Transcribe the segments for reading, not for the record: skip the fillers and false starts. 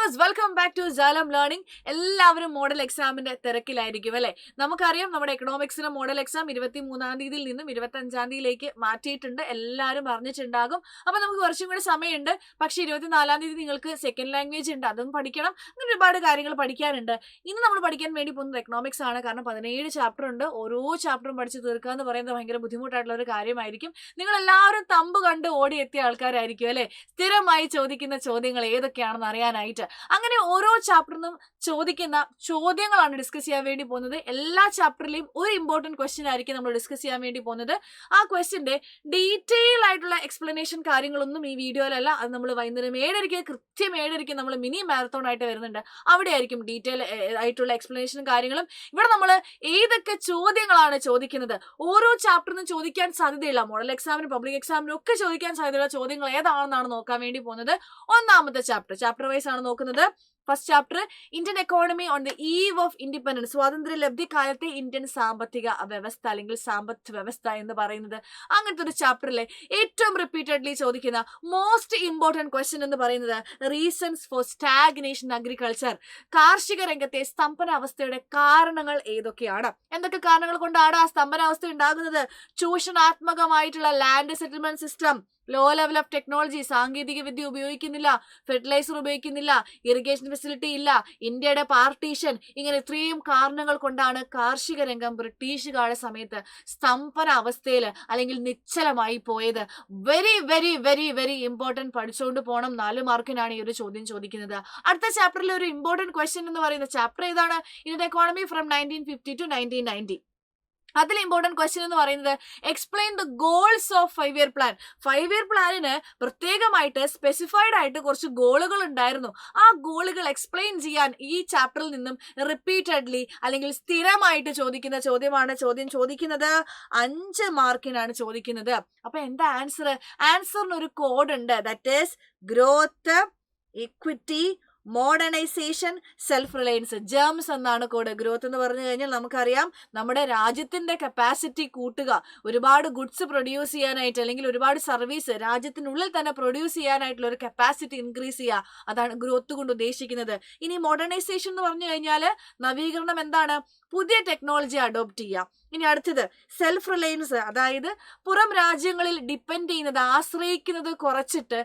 Viewers, welcome back to Jaalam learning. എല്ലാവരും model എക്സാമിന്റെ തിരക്കിലായിരിക്കും അല്ലെ. നമുക്കറിയാം നമ്മുടെ എക്കണോമിക്സിന്റെ മോഡൽ എക്സാം 23-ാം തീയതിയിൽ നിന്നും 25-ാം തീയതിയിലേക്ക് മാറ്റിയിട്ടുണ്ട്. എല്ലാവരും അറിഞ്ഞിട്ടുണ്ടാകും. അപ്പൊ നമുക്ക് കുറച്ചും കൂടി സമയമുണ്ട്. പക്ഷെ 24-ാം തീയതി നിങ്ങൾക്ക് സെക്കൻഡ് ലാംഗ്വേജ് ഉണ്ട്, അതും പഠിക്കണം. അങ്ങനെ ഒരുപാട് കാര്യങ്ങൾ പഠിക്കാനുണ്ട്. ഇന്ന് നമ്മൾ പഠിക്കാൻ വേണ്ടി പോകുന്നത് എക്കണോമിക്സ് ആണ്. കാരണം 17 ചാപ്റ്റർ ഉണ്ട്. ഓരോ ചാപ്റ്ററും പഠിച്ച് തീർക്കുക എന്ന് പറയുന്നത് ഭയങ്കര ബുദ്ധിമുട്ടായിട്ടുള്ള ഒരു കാര്യമായിരിക്കും. നിങ്ങൾ എല്ലാവരും തമ്പ് കണ്ട് ഓടിയെത്തിയ ആൾക്കാരായിരിക്കും അല്ലെ. സ്ഥിരമായി ചോദിക്കുന്ന ചോദ്യങ്ങൾ ഏതൊക്കെയാണെന്ന് അറിയാനായിട്ട്. അങ്ങനെ ഓരോ ചാപ്റ്ററിനും ചോദിക്കുന്ന ചോദ്യങ്ങളാണ് ഡിസ്കസ് ചെയ്യാൻ വേണ്ടി പോകുന്നത്. എല്ലാ ചാപ്റ്ററിലെയും ഒരു ഇമ്പോർട്ടന്റ് ക്വസ്റ്റ്യൻ ആയിരിക്കും നമ്മൾ ഡിസ്കസ് ചെയ്യാൻ വേണ്ടി പോകുന്നത്. ആ ക്വസ്റ്റ്യന്റെ ഡീറ്റെയിൽ ആയിട്ടുള്ള എക്സ്പ്ലനേഷൻ കാര്യങ്ങളൊന്നും ഈ വീഡിയോയിലല്ല. അത് നമ്മൾ വൈകുന്നേരം 7:30 കൃത്യം 7:30 നമ്മൾ മിനി മാരത്തോൺ ആയിട്ട് വരുന്നുണ്ട്. അവിടെ ആയിരിക്കും ഡീറ്റെയിൽ ആയിട്ടുള്ള എക്സ്പ്ലനേഷനും കാര്യങ്ങളും. ഇവിടെ നമ്മൾ ഏതൊക്കെ ചോദ്യങ്ങളാണ് ചോദിക്കുന്നത്, ഓരോ ചാപ്റ്ററിനും ചോദിക്കാൻ സാധ്യതയില്ല. മോഡൽ എക്സാമിനും പബ്ലിക് എക്സാമിനും ഒക്കെ ചോദിക്കാൻ സാധ്യതയുള്ള ചോദ്യങ്ങൾ ഏതാണെന്നാണ് നോക്കാൻ വേണ്ടി പോകുന്നത്. ഒന്നാമത്തെ ചാപ്റ്റർ വൈസ് ആണ് നോക്കുന്നത്. First chapter Indian economy on the eve of independence. സ്വാതന്ത്ര്യ ലബ്ധി കാലത്തെ ഇന്ത്യൻ സാമ്പത്തിക വ്യവസ്ഥ അല്ലെങ്കിൽ സമ്പദ് വ്യവസ്ഥ എന്ന് പറയുന്നത്. അങ്ങനത്തെ ഒരു ചാപ്റ്ററിലെ ഏറ്റവും റിപ്പീറ്റഡ്ലി ചോദിക്കുന്ന മോസ്റ്റ് ഇമ്പോർട്ടന്റ് ക്വസ്റ്റ്യൻ എന്ന് പറയുന്നത് റീസൺസ് ഫോർ സ്റ്റാഗ്നേഷൻ അഗ്രികൾച്ചർ. കാർഷിക രംഗത്തെ സ്തംഭനാവസ്ഥയുടെ കാരണങ്ങൾ ഏതൊക്കെയാണ്? എന്തൊക്കെ കാരണങ്ങൾ കൊണ്ടാണ് ആ സ്തംഭനാവസ്ഥ ഉണ്ടാകുന്നത്? ചൂഷണാത്മകമായിട്ടുള്ള land settlement system, low level of technology, സാങ്കേതിക വിദ്യ ഉപയോഗിക്കുന്നില്ല, ഫെർട്ടിലൈസർ ഉപയോഗിക്കുന്നില്ല, ഇറിഗേഷൻ ഫെസിലിറ്റി ഇല്ല, ഇന്ത്യയുടെ പാർട്ടീഷൻ, ഇങ്ങനെ ഇത്രയും കാരണങ്ങൾ കൊണ്ടാണ് കാർഷിക രംഗം ബ്രിട്ടീഷുകാരുടെ സമയത്ത് സ്തംഭന അവസ്ഥയിൽ അല്ലെങ്കിൽ നിശ്ചലമായി പോയത്. Very very very very important, പഠിച്ചുകൊണ്ട് പോകണം. 4 മാർക്കിനാണ് ഈ ഒരു ചോദ്യം ചോദിക്കുന്നത്. അടുത്ത ചാപ്റ്ററിൽ ഒരു ഇമ്പോർട്ടന്റ് ക്വസ്റ്റ്യൻ എന്ന് പറയുന്ന ചാപ്റ്റർ ഏതാണ്? Indian economy from 1950 to 1990. അതിൽ ഇമ്പോർട്ടന്റ് ക്വസ്റ്റ്യൻ എന്ന് പറയുന്നത് explain the goals of 5-year plan. 5-year പ്ലാനിന് പ്രത്യേകമായിട്ട് സ്പെസിഫൈഡ് ആയിട്ട് കുറച്ച് ഗോളുകൾ ഉണ്ടായിരുന്നു. ആ ഗോളുകൾ എക്സ്പ്ലെയിൻ ചെയ്യാൻ ഈ ചാപ്റ്ററിൽ നിന്നും റിപ്പീറ്റഡ്ലി അല്ലെങ്കിൽ സ്ഥിരമായിട്ട് ചോദിക്കുന്ന ചോദ്യമാണ്. ചോദ്യം ചോദിക്കുന്നത് 5 മാർക്കിനാണ് ചോദിക്കുന്നത്. അപ്പൊ എന്താ ആൻസർ? ആൻസറിന് ഒരു കോഡ് ഉണ്ട്. That is growth, equity, modernization, self reliance. GEMS എന്നാണ് കോഡ്. ഗ്രോത്ത് എന്ന് പറഞ്ഞു കഴിഞ്ഞാൽ നമുക്കറിയാം നമ്മുടെ രാജ്യത്തിന്റെ കപ്പാസിറ്റി കൂട്ടുക, ഒരുപാട് ഗുഡ്സ് പ്രൊഡ്യൂസ് ചെയ്യാനായിട്ട് അല്ലെങ്കിൽ ഒരുപാട് സർവീസ് രാജ്യത്തിനുള്ളിൽ തന്നെ പ്രൊഡ്യൂസ് ചെയ്യാനായിട്ടുള്ള ഒരു കപ്പാസിറ്റി ഇൻക്രീസ് ചെയ്യുക, അതാണ് ഗ്രോത്ത് കൊണ്ട് ഉദ്ദേശിക്കുന്നത്. ഇനി മോഡേണൈസേഷൻ എന്ന് പറഞ്ഞു കഴിഞ്ഞാൽ നവീകരണം എന്താണ്? പുതിയ ടെക്നോളജി അഡോപ്റ്റ് ചെയ്യുക. ഇനി അടുത്തത് സെൽഫ് റിലയൻസ്, അതായത് പുറം രാജ്യങ്ങളിൽ ഡിപ്പെൻഡ് ചെയ്യുന്നത്, ആശ്രയിക്കുന്നത് കുറച്ചിട്ട്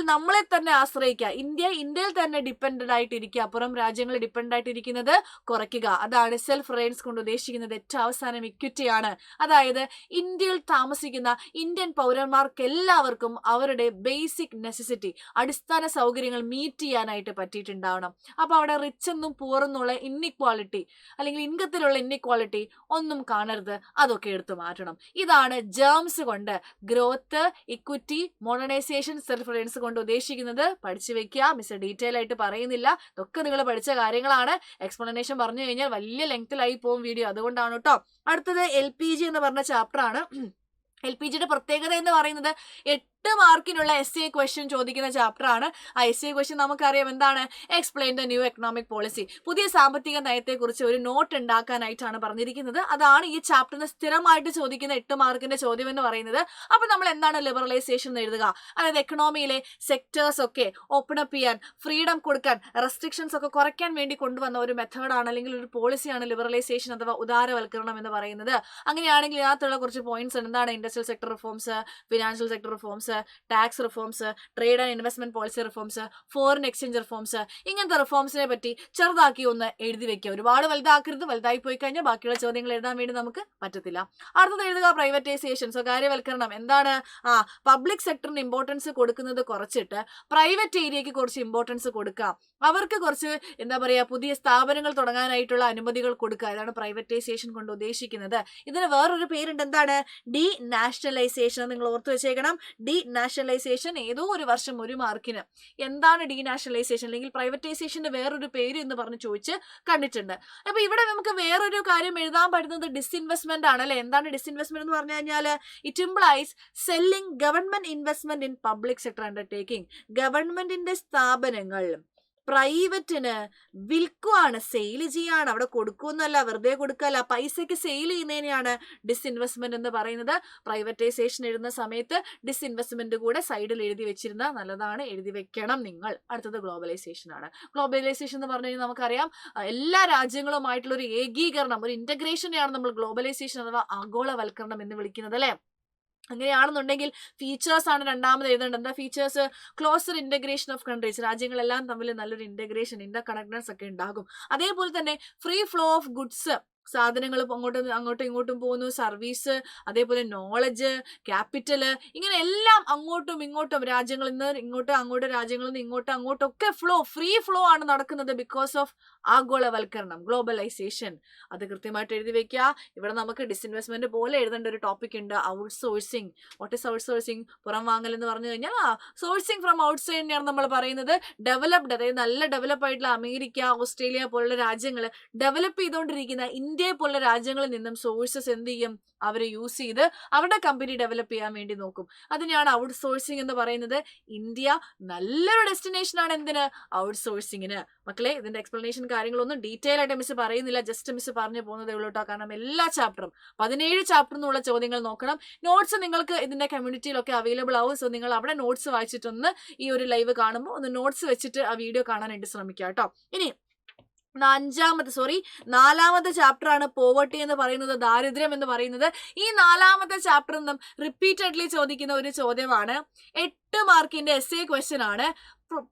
നമ്മളെ തന്നെ ആശ്രയിക്കുക. ഇന്ത്യയിൽ തന്നെ ഡിപ്പെൻഡന്റ് ആയിട്ടിരിക്കുക, പുറം രാജ്യങ്ങളിൽ ഡിപ്പെൻഡ് ആയിട്ടിരിക്കുന്നത് കുറയ്ക്കുക. അതാണ് സെൽഫ് റിലയൻസ് കൊണ്ട് ഉദ്ദേശിക്കുന്നത്. ഏറ്റവും അവസാനം ഇക്വിറ്റിയാണ്. അതായത് ഇന്ത്യയിൽ താമസിക്കുന്ന ഇന്ത്യൻ പൗരന്മാർക്ക് എല്ലാവർക്കും അവരുടെ ബേസിക് നെസസിറ്റി, അടിസ്ഥാന സൗകര്യങ്ങൾ മീറ്റ് ചെയ്യാനായിട്ട് പറ്റിയിട്ടുണ്ടാവണം. അപ്പൊ അവിടെ റിച്ച് എന്നും പുവർ എന്നുള്ള ഇൻഇക്വാളിറ്റി അല്ലെങ്കിൽ ഇൻകത്തിലുള്ള ഇൻഇക്വാളിറ്റി ഒന്നും കാണരുത്. അതൊക്കെ എടുത്തു മാറ്റണം. ഇതാണ് ജേംസ് കൊണ്ട്, growth, equity, modernization, self Reliance കൊണ്ട് ഉദ്ദേശിക്കുന്നത്. പഠിച്ചു വെക്കുക. മിസ് ഡീറ്റെയിൽ ആയിട്ട് പറയുന്നില്ല. ഇതൊക്കെ നിങ്ങൾ പഠിച്ച കാര്യങ്ങളാണ്. എക്സ്പ്ലനേഷൻ പറഞ്ഞു കഴിഞ്ഞാൽ വലിയ ലെങ്തിലായി പോകും വീഡിയോ, അതുകൊണ്ടാണ് കേട്ടോ. അടുത്തത് LPG എന്ന് പറഞ്ഞ ചാപ്റ്റർ ആണ്. LPGയുടെ പ്രത്യേകത എന്ന് പറയുന്നത് 8 മാർക്കിനുള്ള essay ക്വസ്റ്റ്യൻ ചോദിക്കുന്ന ചാപ്റ്റർ ആണ്. ആ essay ക്വസ്റ്റ്യൻ നമുക്കറിയാം എന്താണ്? Explain the new economic policy. പുതിയ സാമ്പത്തിക നയത്തെക്കുറിച്ച് ഒരു നോട്ട് ഉണ്ടാക്കാനായിട്ടാണ് പറഞ്ഞിരിക്കുന്നത്. അതാണ് ഈ ചാപ്റ്ററിന് സ്ഥിരമായിട്ട് ചോദിക്കുന്ന 8 മാർക്കിന്റെ ചോദ്യം എന്ന് പറയുന്നത്. അപ്പൊ നമ്മൾ എന്താണ് ലിബറലൈസേഷൻ എന്ന് എഴുതുക? അതായത് എക്കണോമിയിലെ സെക്ടേഴ്സ് ഒക്കെ ഓപ്പൺ അപ്പ് ചെയ്യാൻ, ഫ്രീഡം കൊടുക്കാൻ, റെസ്ട്രിക്ഷൻസ് ഒക്കെ കുറയ്ക്കാൻ വേണ്ടി കൊണ്ടുവന്ന ഒരു മെത്തേഡാണ് അല്ലെങ്കിൽ ഒരു പോളിസിയാണ് ലിബറലൈസേഷൻ അഥവാ ഉദാരവൽക്കരണം എന്ന് പറയുന്നത്. അങ്ങനെയാണെങ്കിൽ ഇതിനകത്തുള്ള കുറച്ച് പോയിന്റ്സ് എന്താണ്? Industrial sector reforms, financial sector reforms, tax reforms, trade and investment policy reforms, foreign exchange reforms, ഇങ്ങനത്തെ റിഫോംസിനെ പറ്റി ചെറുതാക്കി ഒന്ന് എഴുതി വെക്കുക. ഒരുപാട് വലുതാക്കരുത്. വലുതായി പോയി കഴിഞ്ഞാൽ ബാക്കിയുള്ള ചോദ്യങ്ങൾ എഴുതാൻ വേണ്ടി നമുക്ക് പറ്റത്തില്ല. അടുത്തത് എഴുതുക പ്രൈവറ്റൈസേഷൻ, സ്വകാര്യവൽക്കരണം. എന്താണ്? പബ്ലിക് സെക്ടറിന് ഇമ്പോർട്ടൻസ് കൊടുക്കുന്നത് കുറച്ചിട്ട് പ്രൈവറ്റ് ഏരിയക്ക് കുറച്ച് ഇമ്പോർട്ടൻസ് കൊടുക്കുക. അവർക്ക് കുറച്ച് പുതിയ സ്ഥാപനങ്ങൾ തുടങ്ങാനായിട്ടുള്ള അനുമതികൾ കൊടുക്കുക. ഇതാണ് പ്രൈവറ്റൈസേഷൻ കൊണ്ട് ഉദ്ദേശിക്കുന്നത്. ഇതിന് വേറൊരു പേരുണ്ട്. എന്താണ്? ഡീനാഷണലൈസേഷൻ. നിങ്ങൾ ഓർത്തു വെച്ചേക്കണം. ഡീനാഷണലൈസേഷൻ ഏതോ ഒരു വർഷം 1 മാർക്കിന് എന്താണ് ഡീനാഷണലൈസേഷൻ അല്ലെങ്കിൽ പ്രൈവറ്റൈസേഷന്റെ വേറൊരു പേര് എന്ന് പറഞ്ഞ് ചോദിച്ച് കണ്ടിട്ടുണ്ട്. അപ്പൊ ഇവിടെ നമുക്ക് വേറൊരു കാര്യം എഴുതാൻ പറ്റുന്നത് ഡിസ്ഇൻവെസ്റ്റ്മെന്റ് ആണ് അല്ലെ. എന്താണ് ഡിസ്ഇൻവെസ്റ്റ്മെന്റ് എന്ന് പറഞ്ഞു കഴിഞ്ഞാൽ it implies selling government investment in public sector undertaking. ഗവൺമെന്റിന്റെ സ്ഥാപനങ്ങൾ പ്രൈവറ്റിന് വിൽക്കുവാണ്, സെയിൽ ചെയ്യാണ്. അവിടെ കൊടുക്കുമെന്നല്ല, വെറുതെ കൊടുക്കല്ല, പൈസയ്ക്ക് സെയിൽ ചെയ്യുന്നതിനെയാണ് ഡിസ്ഇൻവെസ്റ്റ്മെന്റ് എന്ന് പറയുന്നത്. പ്രൈവറ്റൈസേഷൻ എഴുതുന്ന സമയത്ത് ഡിസ്ഇൻവെസ്റ്റ്മെന്റ് കൂടെ സൈഡിൽ എഴുതി വെച്ചിരുന്ന നല്ലതാണ്, എഴുതി വെക്കണം നിങ്ങൾ. അടുത്തത് ഗ്ലോബലൈസേഷൻ ആണ്. ഗ്ലോബലൈസേഷൻ എന്ന് പറഞ്ഞു കഴിഞ്ഞാൽ നമുക്കറിയാം എല്ലാ രാജ്യങ്ങളുമായിട്ടുള്ള ഒരു ഏകീകരണം, ഒരു ഇന്റഗ്രേഷനെയാണ് നമ്മൾ ഗ്ലോബലൈസേഷൻ അഥവാ ആഗോളവൽക്കരണം എന്ന് വിളിക്കുന്നത്, അല്ലെ? അങ്ങനെയാണെന്നുണ്ടെങ്കിൽ ഫീച്ചേഴ്സ് ആണ് രണ്ടാമത് എഴുതേണ്ടത്. എന്താ features? Closer integration of countries, രാജ്യങ്ങളെല്ലാം തമ്മിൽ നല്ലൊരു ഇന്റഗ്രേഷൻ, ഇന്റർ കണക്ടഡ്നെസ് ഒക്കെ ഉണ്ടാകും. അതേപോലെ തന്നെ ഫ്രീ ഫ്ലോ ഓഫ് ഗുഡ്സ്, സാധനങ്ങൾ അങ്ങോട്ടും ഇങ്ങോട്ടും പോകുന്നു, സർവീസ്, അതേപോലെ നോളജ്, ക്യാപിറ്റല്, ഇങ്ങനെ എല്ലാം അങ്ങോട്ടും ഇങ്ങോട്ടും രാജ്യങ്ങളിൽ നിന്ന് അങ്ങോട്ട് രാജ്യങ്ങളിൽ നിന്ന് അങ്ങോട്ടൊക്കെ ഫ്രീ ഫ്ലോ ആണ് നടക്കുന്നത് ബിക്കോസ് ഓഫ് ആഗോളവൽക്കരണം, ഗ്ലോബലൈസേഷൻ. അത് കൃത്യമായിട്ട് എഴുതി വെക്കുക. ഇവിടെ നമുക്ക് ഡിസ്ഇൻവെസ്റ്റ്മെന്റ് പോലെ എഴുതേണ്ട ഒരു ടോപ്പിക് ഉണ്ട്, out sourcing. What is out sourcing? പുറം വാങ്ങൽ എന്ന് പറഞ്ഞു കഴിഞ്ഞാൽ സോഴ്സിങ് ഫ്രം ഔട്ട് സൈഡിനെയാണ് നമ്മൾ പറയുന്നത്. ഡെവലപ്ഡ്, അതായത് നല്ല ഡെവലപ്പ് ആയിട്ടുള്ള അമേരിക്ക, ഓസ്ട്രേലിയ പോലുള്ള രാജ്യങ്ങൾ, ഡെവലപ്പ് ചെയ്തുകൊണ്ടിരിക്കുന്ന ഇന്ത്യയെ പോലുള്ള രാജ്യങ്ങളിൽ നിന്നും സോഴ്സസ് എന്ത് ചെയ്യും? അവർ യൂസ് ചെയ്ത് അവരുടെ കമ്പനി ഡെവലപ്പ് ചെയ്യാൻ വേണ്ടി നോക്കും. അതിനെയാണ് ഔട്ട് സോഴ്സിങ് എന്ന് പറയുന്നത്. ഇന്ത്യ നല്ലൊരു ഡെസ്റ്റിനേഷൻ ആണ് എന്തിന്? ഔട്ട് സോഴ്സിങ്ങിന്. മക്കളെ, ഇതിന്റെ എക്സ്പ്ലനേഷൻ കാര്യങ്ങളൊന്നും ഡീറ്റെയിൽ ആയിട്ട് മിസ് പറയുന്നില്ല, ജസ്റ്റ് മിസ് പറഞ്ഞു പോകുന്നതേ ഉള്ളൂ കേട്ടോ. കാരണം എല്ലാ ചാപ്റ്ററും 17 ചാപ്റ്ററിൽ നിന്നുള്ള ചോദ്യങ്ങൾ നോക്കണം. നോട്ട്സ് നിങ്ങൾക്ക് ഇതിന്റെ കമ്മ്യൂണിറ്റിയിലൊക്കെ അവൈലബിൾ ആവും. സോ നിങ്ങൾ അവിടെ നോട്ട്സ് വായിച്ചിട്ടൊന്ന് ഈ ഒരു ലൈവ് കാണുമ്പോൾ ഒന്ന് നോട്ട്സ് വെച്ചിട്ട് ആ വീഡിയോ കാണാനായിട്ട് ശ്രമിക്കുക കേട്ടോ. ഇനി നാലാമത്തെ ചാപ്റ്റർ ആണ് പോവർട്ടി എന്ന് പറയുന്നത്, ദാരിദ്ര്യം എന്ന് പറയുന്നത്. ഈ 4ാമത്തെ ചാപ്റ്ററിൽ നിന്നും റിപ്പീറ്റഡ്ലി ചോദിക്കുന്ന ഒരു ചോദ്യമാണ്. 8 മാർക്കിന്റെ എസ്സേ ക്വസ്റ്റ്യൻ ആണ്.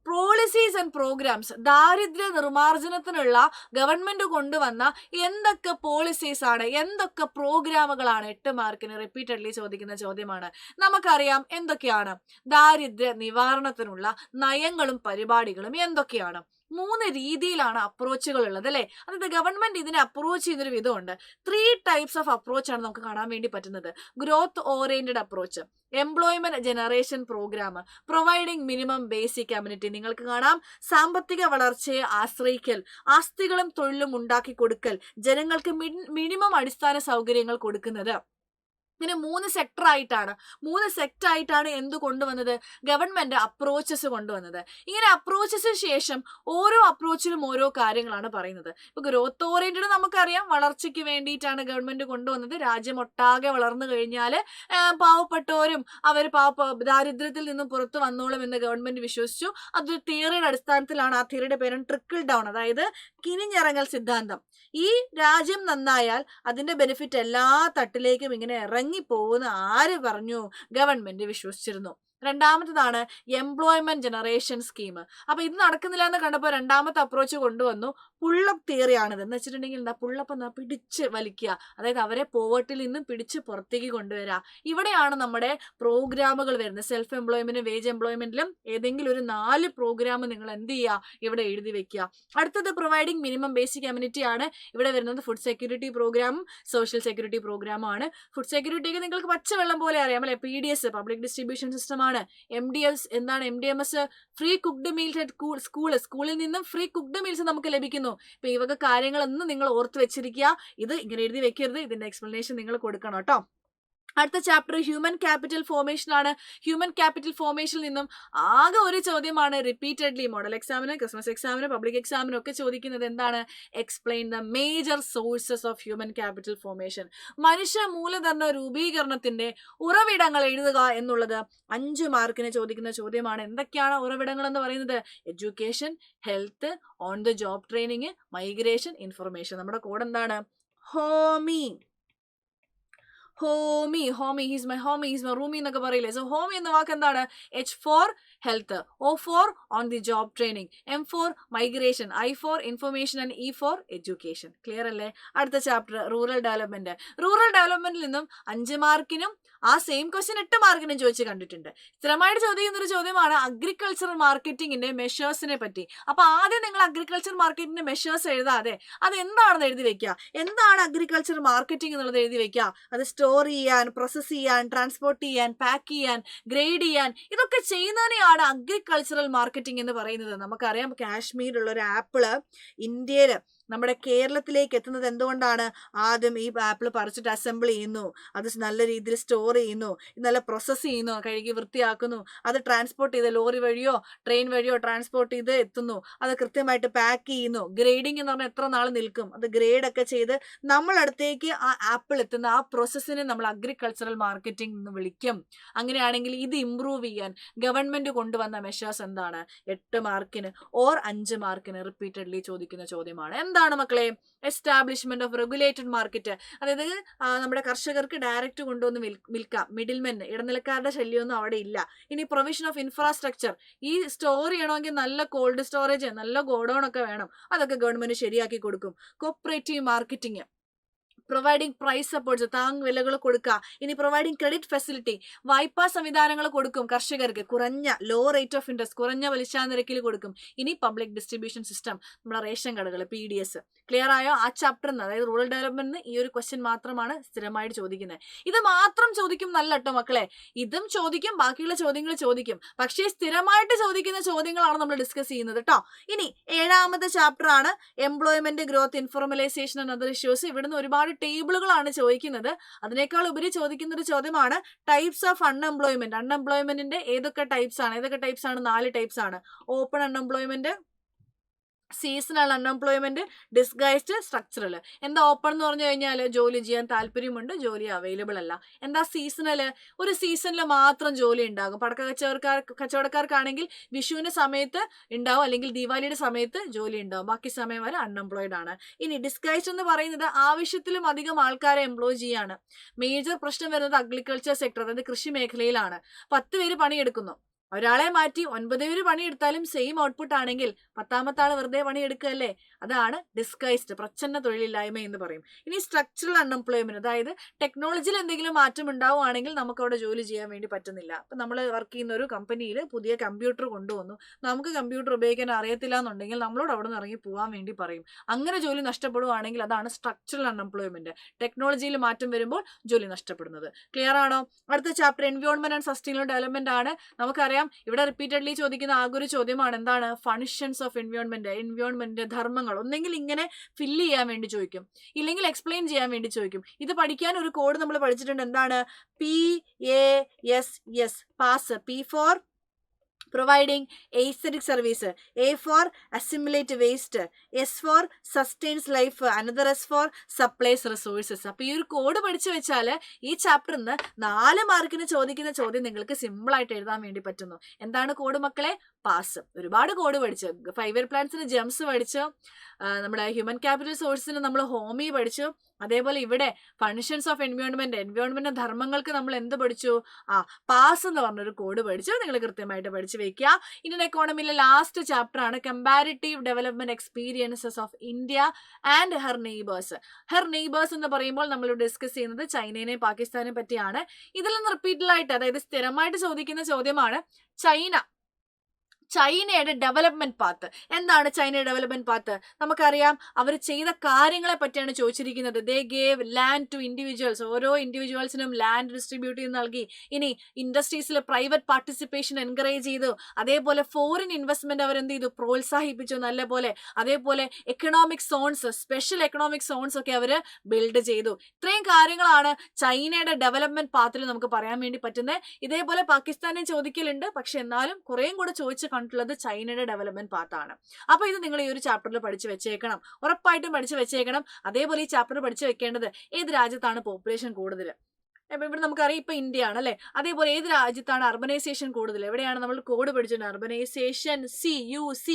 പോളിസീസ് ആൻഡ് പ്രോഗ്രാംസ്, ദാരിദ്ര്യ നിർമ്മാർജ്ജനത്തിനുള്ള ഗവൺമെന്റ് കൊണ്ടുവന്ന എന്തൊക്കെ പോളിസീസ് ആണ്, എന്തൊക്കെ പ്രോഗ്രാമുകളാണ്? 8 മാർക്കിന് റിപ്പീറ്റഡ്ലി ചോദിക്കുന്ന ചോദ്യമാണ്. നമുക്കറിയാം എന്തൊക്കെയാണ് ദാരിദ്ര്യ നിവാരണത്തിനുള്ള നയങ്ങളും പരിപാടികളും എന്തൊക്കെയാണ്. 3 രീതിയിലാണ് അപ്രോച്ചുകൾ ഉള്ളത്, അല്ലെ? അതായത് ഗവൺമെന്റ് ഇതിനെ അപ്രോച്ച് ചെയ്യുന്നൊരു വിധമുണ്ട്. 3 ടൈപ്സ് ഓഫ് അപ്രോച്ച് ആണ് നമുക്ക് കാണാൻ വേണ്ടി പറ്റുന്നത്. Growth oriented approach, employment generation program, providing minimum basic amenity. നിങ്ങൾക്ക് കാണാം, സാമ്പത്തിക വളർച്ചയെ ആശ്രയിക്കൽ, ആസ്തികളും തൊഴിലും ഉണ്ടാക്കി കൊടുക്കൽ, ജനങ്ങൾക്ക് മിനിമം അടിസ്ഥാന സൗകര്യങ്ങൾ കൊടുക്കുന്നത്. ഇങ്ങനെ 3 സെക്ടർ ആയിട്ടാണ് എന്ത് കൊണ്ടുവന്നത്? ഗവൺമെന്റ് അപ്രോച്ചസ് കൊണ്ടുവന്നത്. ഇങ്ങനെ അപ്രോച്ചസിന് ശേഷം ഓരോ അപ്രോച്ചിലും ഓരോ കാര്യങ്ങളാണ് പറയുന്നത്. ഇപ്പൊ ഗ്രോത്ത് ഓറിയന്റഡ് നമുക്കറിയാം, വളർച്ചയ്ക്ക് വേണ്ടിയിട്ടാണ് ഗവൺമെന്റ് കൊണ്ടുവന്നത്. രാജ്യം ഒട്ടാകെ വളർന്നു കഴിഞ്ഞാൽ പാവപ്പെട്ടവരും അവർ ദാരിദ്ര്യത്തിൽ നിന്നും പുറത്തു വന്നോളും എന്ന് ഗവൺമെന്റ് വിശ്വസിച്ചു. അതൊരു തിയറിയുടെ അടിസ്ഥാനത്തിലാണ്. ആ തിയറിയുടെ പേരാണ് ട്രിക്കിൾ ഡൗൺ, അതായത് കിനിഞ്ഞിറങ്ങൽ സിദ്ധാന്തം. ഈ രാജ്യം നന്നായാൽ അതിന്റെ ബെനിഫിറ്റ് എല്ലാ തട്ടിലേക്കും ഇങ്ങനെ ഇറങ്ങിപ്പോകുന്ന ആര് പറഞ്ഞു? ഗവൺമെന്റ് വിശ്വസിച്ചിരുന്നു. രണ്ടാമത്തേതാണ് എംപ്ലോയ്മെന്റ് ജനറേഷൻ സ്കീം. അപ്പൊ ഇത് നടക്കുന്നില്ല എന്ന് കണ്ടപ്പോൾ രണ്ടാമത്തെ അപ്രോച്ച് കൊണ്ടുവന്നു. പുള്ളപ്പ് തിയറിയാണിത്. എന്ന് വെച്ചിട്ടുണ്ടെങ്കിൽ എന്താ? പുള്ളപ്പ് എന്നാ പിടിച്ച് വലിക്കുക, അതായത് അവരെ പോവർട്ടിയിൽ നിന്നും പിടിച്ച് പുറത്തേക്ക് കൊണ്ടുവരിക. ഇവിടെയാണ് നമ്മുടെ പ്രോഗ്രാമുകൾ വരുന്നത്. സെൽഫ് എംപ്ലോയ്മെന്റും വേജ് എംപ്ലോയ്മെന്റിലും ഏതെങ്കിലും ഒരു 4 പ്രോഗ്രാം നിങ്ങൾ എന്ത് ചെയ്യുക? ഇവിടെ എഴുതി വെക്കുക. അടുത്തത് പ്രൊവൈഡിങ് മിനിമം ബേസിക് അമ്യൂണിറ്റി ആണ്. ഇവിടെ വരുന്നത് ഫുഡ് സെക്യൂരിറ്റി പ്രോഗ്രാമും സോഷ്യൽ സെക്യൂരിറ്റി പ്രോഗ്രാമും ആണ്. ഫുഡ് സെക്യൂരിറ്റിക്ക് നിങ്ങൾക്ക് പച്ചവെള്ളം പോലെ അറിയാം, അല്ലെ? PDS, പബ്ലിക് ഡിസ്ട്രിബ്യൂഷൻ സിസ്റ്റം ആണ്. MDS എന്താണ്? MDMS, free cooked meals at സ്കൂളിൽ നിന്നും ഫ്രീ കുക്ക്ഡ് മീൽസ് നമുക്ക് ലഭിക്കുന്നു. ഇപ്പൊ ഈ വക കാര്യങ്ങളൊന്നും നിങ്ങൾ ഓർത്ത് വെച്ചിരിക്കുക. ഇത് ഇങ്ങനെ എഴുതി വെക്കരുത്, ഇതിന്റെ എക്സ്പ്ലനേഷൻ നിങ്ങൾ കൊടുക്കണം കേട്ടോ. അടുത്ത ചാപ്റ്റർ ഹ്യൂമൻ ക്യാപിറ്റൽ ഫോർമേഷൻ ആണ്. ഹ്യൂമൻ ക്യാപിറ്റൽ ഫോർമേഷനിൽ നിന്നും ആകെ ഒരു ചോദ്യമാണ് റിപ്പീറ്റഡ്ലി മോഡൽ എക്സാമിന്, ക്രിസ്മസ് എക്സാമിന്, പബ്ലിക് എക്സാമിനും ഒക്കെ ചോദിക്കുന്നത്. എന്താണ്? Explain the major sources of human capital formation. മനുഷ്യ മൂലധന രൂപീകരണത്തിന്റെ ഉറവിടങ്ങൾ എഴുതുക എന്നുള്ളത് 5 മാർക്കിന് ചോദിക്കുന്ന ചോദ്യമാണ്. എന്തൊക്കെയാണ് ഉറവിടങ്ങൾ എന്ന് പറയുന്നത്? Education, health, on the job training, migration, information. നമ്മുടെ കോഡ് എന്താണ്? ഹോമി, ഹീസ് മൈ റൂമി എന്നൊക്കെ പറയില്ലേ? സോ ഹോമി എന്ന വാക്ക് എന്താണ്? H for health, O for on the job training, M for migration, I for information and E for education. Clear അല്ലേ? അടുത്ത chapter rural development. Rural ഡെവലപ്മെന്റിൽ നിന്നും 5 മാർക്കിനും ആ സെയിം ക്വസ്റ്റ്യൻ 8 മാർക്കിനും ചോദിച്ച് കണ്ടിട്ടുണ്ട്. സ്ഥിരമായിട്ട് ചോദിക്കുന്ന ഒരു ചോദ്യമാണ് അഗ്രികൾച്ചറൽ മാർക്കറ്റിംഗിന്റെ മെഷേഴ്സിനെ പറ്റി. അപ്പൊ ആദ്യം നിങ്ങൾ അഗ്രികൾച്ചർ മാർക്കറ്റിന്റെ മെഷേഴ്സ് എഴുതാതെ അത് എന്താണെന്ന് എഴുതി വെക്കുക. എന്താണ് അഗ്രികൾച്ചർ മാർക്കറ്റിംഗ് എന്നുള്ളത് എഴുതി വെക്കുക. അത് സ്റ്റോർ ചെയ്യാൻ, പ്രോസസ് ചെയ്യാൻ, ട്രാൻസ്പോർട്ട് ചെയ്യാൻ, പാക്ക് ചെയ്യാൻ, ഗ്രേഡ് ചെയ്യാൻ, ഇതൊക്കെ ചെയ്യുന്നതിനെയാണ് അഗ്രികൾച്ചറൽ മാർക്കറ്റിംഗ് എന്ന് പറയുന്നത്. നമുക്കറിയാം കാശ്മീരിലുള്ള ഒരു ആപ്പിള് ഇന്ത്യയില് നമ്മുടെ കേരളത്തിലേക്ക് എത്തുന്നത് എന്തുകൊണ്ടാണ്? ആദ്യം ഈ ആപ്പിൾ പറിച്ചിട്ട് അസംബിൾ ചെയ്യുന്നു, അത് നല്ല രീതിയിൽ സ്റ്റോർ ചെയ്യുന്നു, നല്ല പ്രോസസ്സ് ചെയ്യുന്നു, കഴുകി വൃത്തിയാക്കുന്നു, അത് ട്രാൻസ്പോർട്ട് ചെയ്ത് ലോറി വഴിയോ ട്രെയിൻ വഴിയോ ട്രാൻസ്പോർട്ട് ചെയ്ത് എത്തുന്നു, അത് കൃത്യമായിട്ട് പാക്ക് ചെയ്യുന്നു. ഗ്രേഡിംഗ് എന്ന് പറഞ്ഞാൽ എത്ര നാൾ നിൽക്കും, അത് ഗ്രേഡ് ഒക്കെ ചെയ്ത് നമ്മളടുത്തേക്ക് ആ ആപ്പിൾ എത്തുന്ന ആ പ്രോസസ്സിനെ നമ്മൾ അഗ്രികൾച്ചറൽ മാർക്കറ്റിംഗ് എന്ന് വിളിക്കും. അങ്ങനെയാണെങ്കിൽ ഇത് ഇംപ്രൂവ് ചെയ്യാൻ ഗവൺമെന്റ് കൊണ്ടുവന്ന മെഷേഴ്സ് എന്താണ്? 8 മാർക്കിന് ഓർ 5 മാർക്കിന് റിപ്പീറ്റഡ്ലി ചോദിക്കുന്ന ചോദ്യമാണ്. എന്താണ് മക്കളെ? Establishment of regulated market. അതായത് നമ്മുടെ കർഷകർക്ക് ഡയറക്റ്റ് കൊണ്ടുവന്ന് വിൽക്കാം, മിഡിൽമെൻ ഇടനിലക്കാരുടെ ശല്യമൊന്നും അവിടെ ഇല്ല. ഇനി പ്രൊവിഷൻ ഓഫ് ഇൻഫ്രാസ്ട്രക്ചർ, ഈ സ്റ്റോർ ചെയ്യണമെങ്കിൽ നല്ല കോൾഡ് സ്റ്റോറേജ്, നല്ല ഗോഡൌൺ ഒക്കെ വേണം, അതൊക്കെ ഗവൺമെന്റ് ശരിയാക്കി കൊടുക്കും. Cooperative marketing, providing price supports, വിലകൾ കൊടുക്കുക. ഇനി പ്രൊവൈഡിങ് ക്രെഡിറ്റ് ഫെസിലിറ്റി, വായ്പാ സംവിധാനങ്ങൾ കൊടുക്കും കർഷകർക്ക്, ലോ റേറ്റ് ഓഫ് ഇൻട്രസ്റ്റ്, കുറഞ്ഞ പലിശ നിരക്കിൽ കൊടുക്കും. ഇനി പബ്ലിക് ഡിസ്ട്രിബ്യൂഷൻ സിസ്റ്റം, നമ്മുടെ റേഷൻ കടകൾ, PDS. ക്ലിയർ ആയോ? ആ ചാപ്റ്ററിന്, അതായത് റൂറൽ ഡെവലപ്മെന്റിന് ഈ ഒരു ക്വസ്റ്റ്യൻ മാത്രമാണ് സ്ഥിരമായിട്ട് ചോദിക്കുന്നത്. ഇത് മാത്രം ചോദിക്കും നല്ല കേട്ടോ മക്കളെ, ഇതും ചോദിക്കും, ബാക്കിയുള്ള ചോദ്യങ്ങൾ ചോദിക്കും. പക്ഷേ സ്ഥിരമായിട്ട് ചോദിക്കുന്ന ചോദ്യങ്ങളാണ് നമ്മൾ ഡിസ്കസ് ചെയ്യുന്നത് കേട്ടോ. ഇനി 7ാമത്തെ ചാപ്റ്റർ ആണ് employment growth, informalisation and other issues. ഇവിടുന്ന് ഒരുപാട് ടേബിളുകളാണ് ചോദിക്കുന്നത്. അതിനേക്കാൾ ഉപരി ചോദിക്കുന്ന ഒരു ചോദ്യമാണ് ടൈപ്സ് ഓഫ് അൺഎംപ്ലോയ്മെന്റ്. അൺഎംപ്ലോയ്മെന്റിന്റെ ഏതൊക്കെ ടൈപ്സ് ആണ്? 4 ടൈപ്സ് ആണ്. Open unemployment, seasonal unemployment, disguised, structural. എന്താ ഓപ്പൺ എന്ന് പറഞ്ഞു കഴിഞ്ഞാൽ ജോലി ചെയ്യാൻ താല്പര്യമുണ്ട്, ജോലി അവൈലബിൾ അല്ല. എന്താ സീസണല്? ഒരു സീസണിൽ മാത്രം ജോലി ഉണ്ടാകും. കച്ചവടക്കാർക്കാണെങ്കിൽ വിഷുവിന്റെ സമയത്ത് ഉണ്ടാവും, അല്ലെങ്കിൽ ദീപാവലിയുടെ സമയത്ത് ജോലി ഉണ്ടാവും, ബാക്കി സമയം വരെ അൺഎംപ്ലോയിഡ് ആണ്. ഇനി ഡിസ്ഗൈസ്ഡ് എന്ന് പറയുന്നത് ആവശ്യത്തിലും അധികം ആൾക്കാരെ എംപ്ലോയ് ചെയ്യാണ്. മേജർ പ്രശ്നം വരുന്നത് അഗ്രികൾച്ചർ സെക്ടർ, അതായത് കൃഷി മേഖലയിലാണ്. 10 പേര് പണിയെടുക്കുന്നു, ഒരാളെ മാറ്റി 9 പേര് പണിയെടുത്താലും സെയിം ഔട്ട്പുട്ട് ആണെങ്കിൽ 10ാമത്തെ ആൾ വെറുതെ പണിയെടുക്കുകയല്ലേ? അതാണ് ഡിസ്ഗൈസ്ഡ്, പ്രച്ഛന്ന തൊഴിലില്ലായ്മ എന്ന് പറയും. ഇനി സ്ട്രക്ചറൽ അൺഎംപ്ലോയ്മെന്റ്, അതായത് ടെക്നോളജിയിൽ എന്തെങ്കിലും മാറ്റം ഉണ്ടാവുകയാണെങ്കിൽ നമുക്ക് അവിടെ ജോലി ചെയ്യാൻ വേണ്ടി പറ്റുന്നില്ല. അപ്പം നമ്മൾ വർക്ക് ചെയ്യുന്ന ഒരു കമ്പനിയിൽ പുതിയ കമ്പ്യൂട്ടർ കൊണ്ടുവന്നു, നമുക്ക് കമ്പ്യൂട്ടർ ഉപയോഗിക്കാൻ അറിയത്തില്ല എന്നുണ്ടെങ്കിൽ നമ്മളോട് അവിടെ നിന്ന് ഇറങ്ങി പോകാൻ വേണ്ടി പറയും. അങ്ങനെ ജോലി നഷ്ടപ്പെടുവാണെങ്കിൽ അതാണ് സ്ട്രക്ചറൽ അൺഎംപ്ലോയ്മെന്റ്. ടെക്നോളജിയിൽ മാറ്റം വരുമ്പോൾ ജോലി നഷ്ടപ്പെടുന്നത്. ക്ലിയർ ആണോ? അടുത്ത chapter environment and sustainable development ആണ്. നമുക്കറിയാം ഇവിടെ റിപ്പീറ്റഡ്ലി ചോദിക്കുന്ന ആകൊരു ചോദ്യമാണ്, എന്താണ്? ഫങ്ഷൻസ് ഓഫ് എൻവയോൺമെന്റ് ധർമ്മങ്ങൾ. ഒന്നെങ്കിൽ ഇങ്ങനെ ഫില്ല് ചെയ്യാൻ വേണ്ടി ചോദിക്കും, ഇല്ലെങ്കിൽ എക്സ്പ്ലെയിൻ ചെയ്യാൻ വേണ്ടി ചോദിക്കും. ഇത് പഠിക്കാൻ ഒരു കോഡ് നമ്മൾ പഠിച്ചിട്ടുണ്ട്. എന്താണ്? PASS, pass. P for providing aesthetic service, A for assimilate waste, S for sustains life, another S for supplies resources. അപ്പൊ ഈ ഒരു കോഡ് പഠിച്ചു വെച്ചാൽ ഈ ചാപ്റ്ററിൽ നിന്ന് 4 മാർക്കിന് ചോദിക്കുന്ന ചോദ്യം നിങ്ങൾക്ക് സിമ്പിൾ ആയിട്ട് എഴുതാൻ വേണ്ടി പറ്റുന്നു. എന്താണ് കോഡ് മക്കളെ? പാസ്. ഒരുപാട് കോഡ് പഠിച്ചു. 5 ഇയർ പ്ലാൻസിന് ജെംസ് പഠിച്ചു, നമ്മുടെ ഹ്യൂമൻ ക്യാപിറ്റൽ സോഴ്സിന് നമ്മൾ ഹോമി പഠിച്ചു. അതേപോലെ ഇവിടെ ഫങ്ഷൻസ് ഓഫ് എൻവയോൺമെന്റ് ധർമ്മങ്ങൾക്ക് നമ്മൾ എന്ത് പഠിച്ചു? പാസ് എന്ന് പറഞ്ഞൊരു കോഡ് പഠിച്ചു. നിങ്ങൾ കൃത്യമായിട്ട് പഠിച്ചു വെക്കുക. ഇന്ത്യൻ എക്കോണമിയിലെ ലാസ്റ്റ് ചാപ്റ്റർ ആണ് comparative development experiences of India and her neighbours. Her neighbours എന്ന് പറയുമ്പോൾ നമ്മൾ ഡിസ്കസ് ചെയ്യുന്നത് ചൈനയെയും പാകിസ്ഥാനെയും പറ്റിയാണ്. ഇതിൽ നിന്ന് റിപ്പീറ്റഡായിട്ട്, അതായത് സ്ഥിരമായിട്ട് ചോദിക്കുന്ന ചോദ്യമാണ് ചൈനയുടെ ഡെവലപ്മെന്റ് പാത്ത്. എന്താണ് ചൈനയുടെ ഡെവലപ്മെന്റ് പാത്ത്? നമുക്കറിയാം, അവർ ചെയ്ത കാര്യങ്ങളെ പറ്റിയാണ് ചോദിച്ചിരിക്കുന്നത്. They gave land to individuals, ഓരോ ഇൻഡിവിജ്വൽസിനും ലാൻഡ് ഡിസ്ട്രിബ്യൂട്ട് ചെയ്ത് നൽകി. ഇനി ഇൻഡസ്ട്രീസിൽ പ്രൈവറ്റ് പാർട്ടിസിപ്പേഷൻ എൻകറേജ് ചെയ്തു. അതേപോലെ ഫോറിൻ ഇൻവെസ്റ്റ്മെന്റ് അവർ എന്ത് ചെയ്തു? പ്രോത്സാഹിപ്പിച്ചു നല്ലപോലെ. അതേപോലെ economic zones, special economic zones ഒക്കെ അവർ ബിൽഡ് ചെയ്തു. ഇത്രയും കാര്യങ്ങളാണ് ചൈനയുടെ ഡെവലപ്മെന്റ് പാത്തിൽ നമുക്ക് പറയാൻ വേണ്ടി പറ്റുന്നത്. ഇതേപോലെ പാകിസ്ഥാനെ ചോദിക്കലുണ്ട്, പക്ഷെ എന്നാലും കുറേയും കൂടെ ചോദിച്ച് കണ്ടുള്ളത് ചൈനയുടെ ഡെവലപ്മെന്റ് പാത്താണ്. അപ്പൊ ഇത് നിങ്ങൾ ഈ ഒരു ചാപ്റ്ററിൽ പഠിച്ചു വെച്ചേക്കണം, ഉറപ്പായിട്ടും പഠിച്ചു വെച്ചേക്കണം. അതേപോലെ ഈ ചാപ്റ്റർ പഠിച്ചു വെക്കേണ്ടത് ഏത് രാജ്യത്താണ് പോപ്പുലേഷൻ കൂടുതൽ? ഇവിടെ നമുക്കറിയാം ഇപ്പൊ ഇന്ത്യ ആണ് അല്ലെ. അതേപോലെ ഏത് രാജ്യത്താണ് അർബനൈസേഷൻ കൂടുതൽ? എവിടെയാണ് നമ്മൾ കോഡ് പഠിച്ചിട്ടുണ്ട്? Urbanization CUC.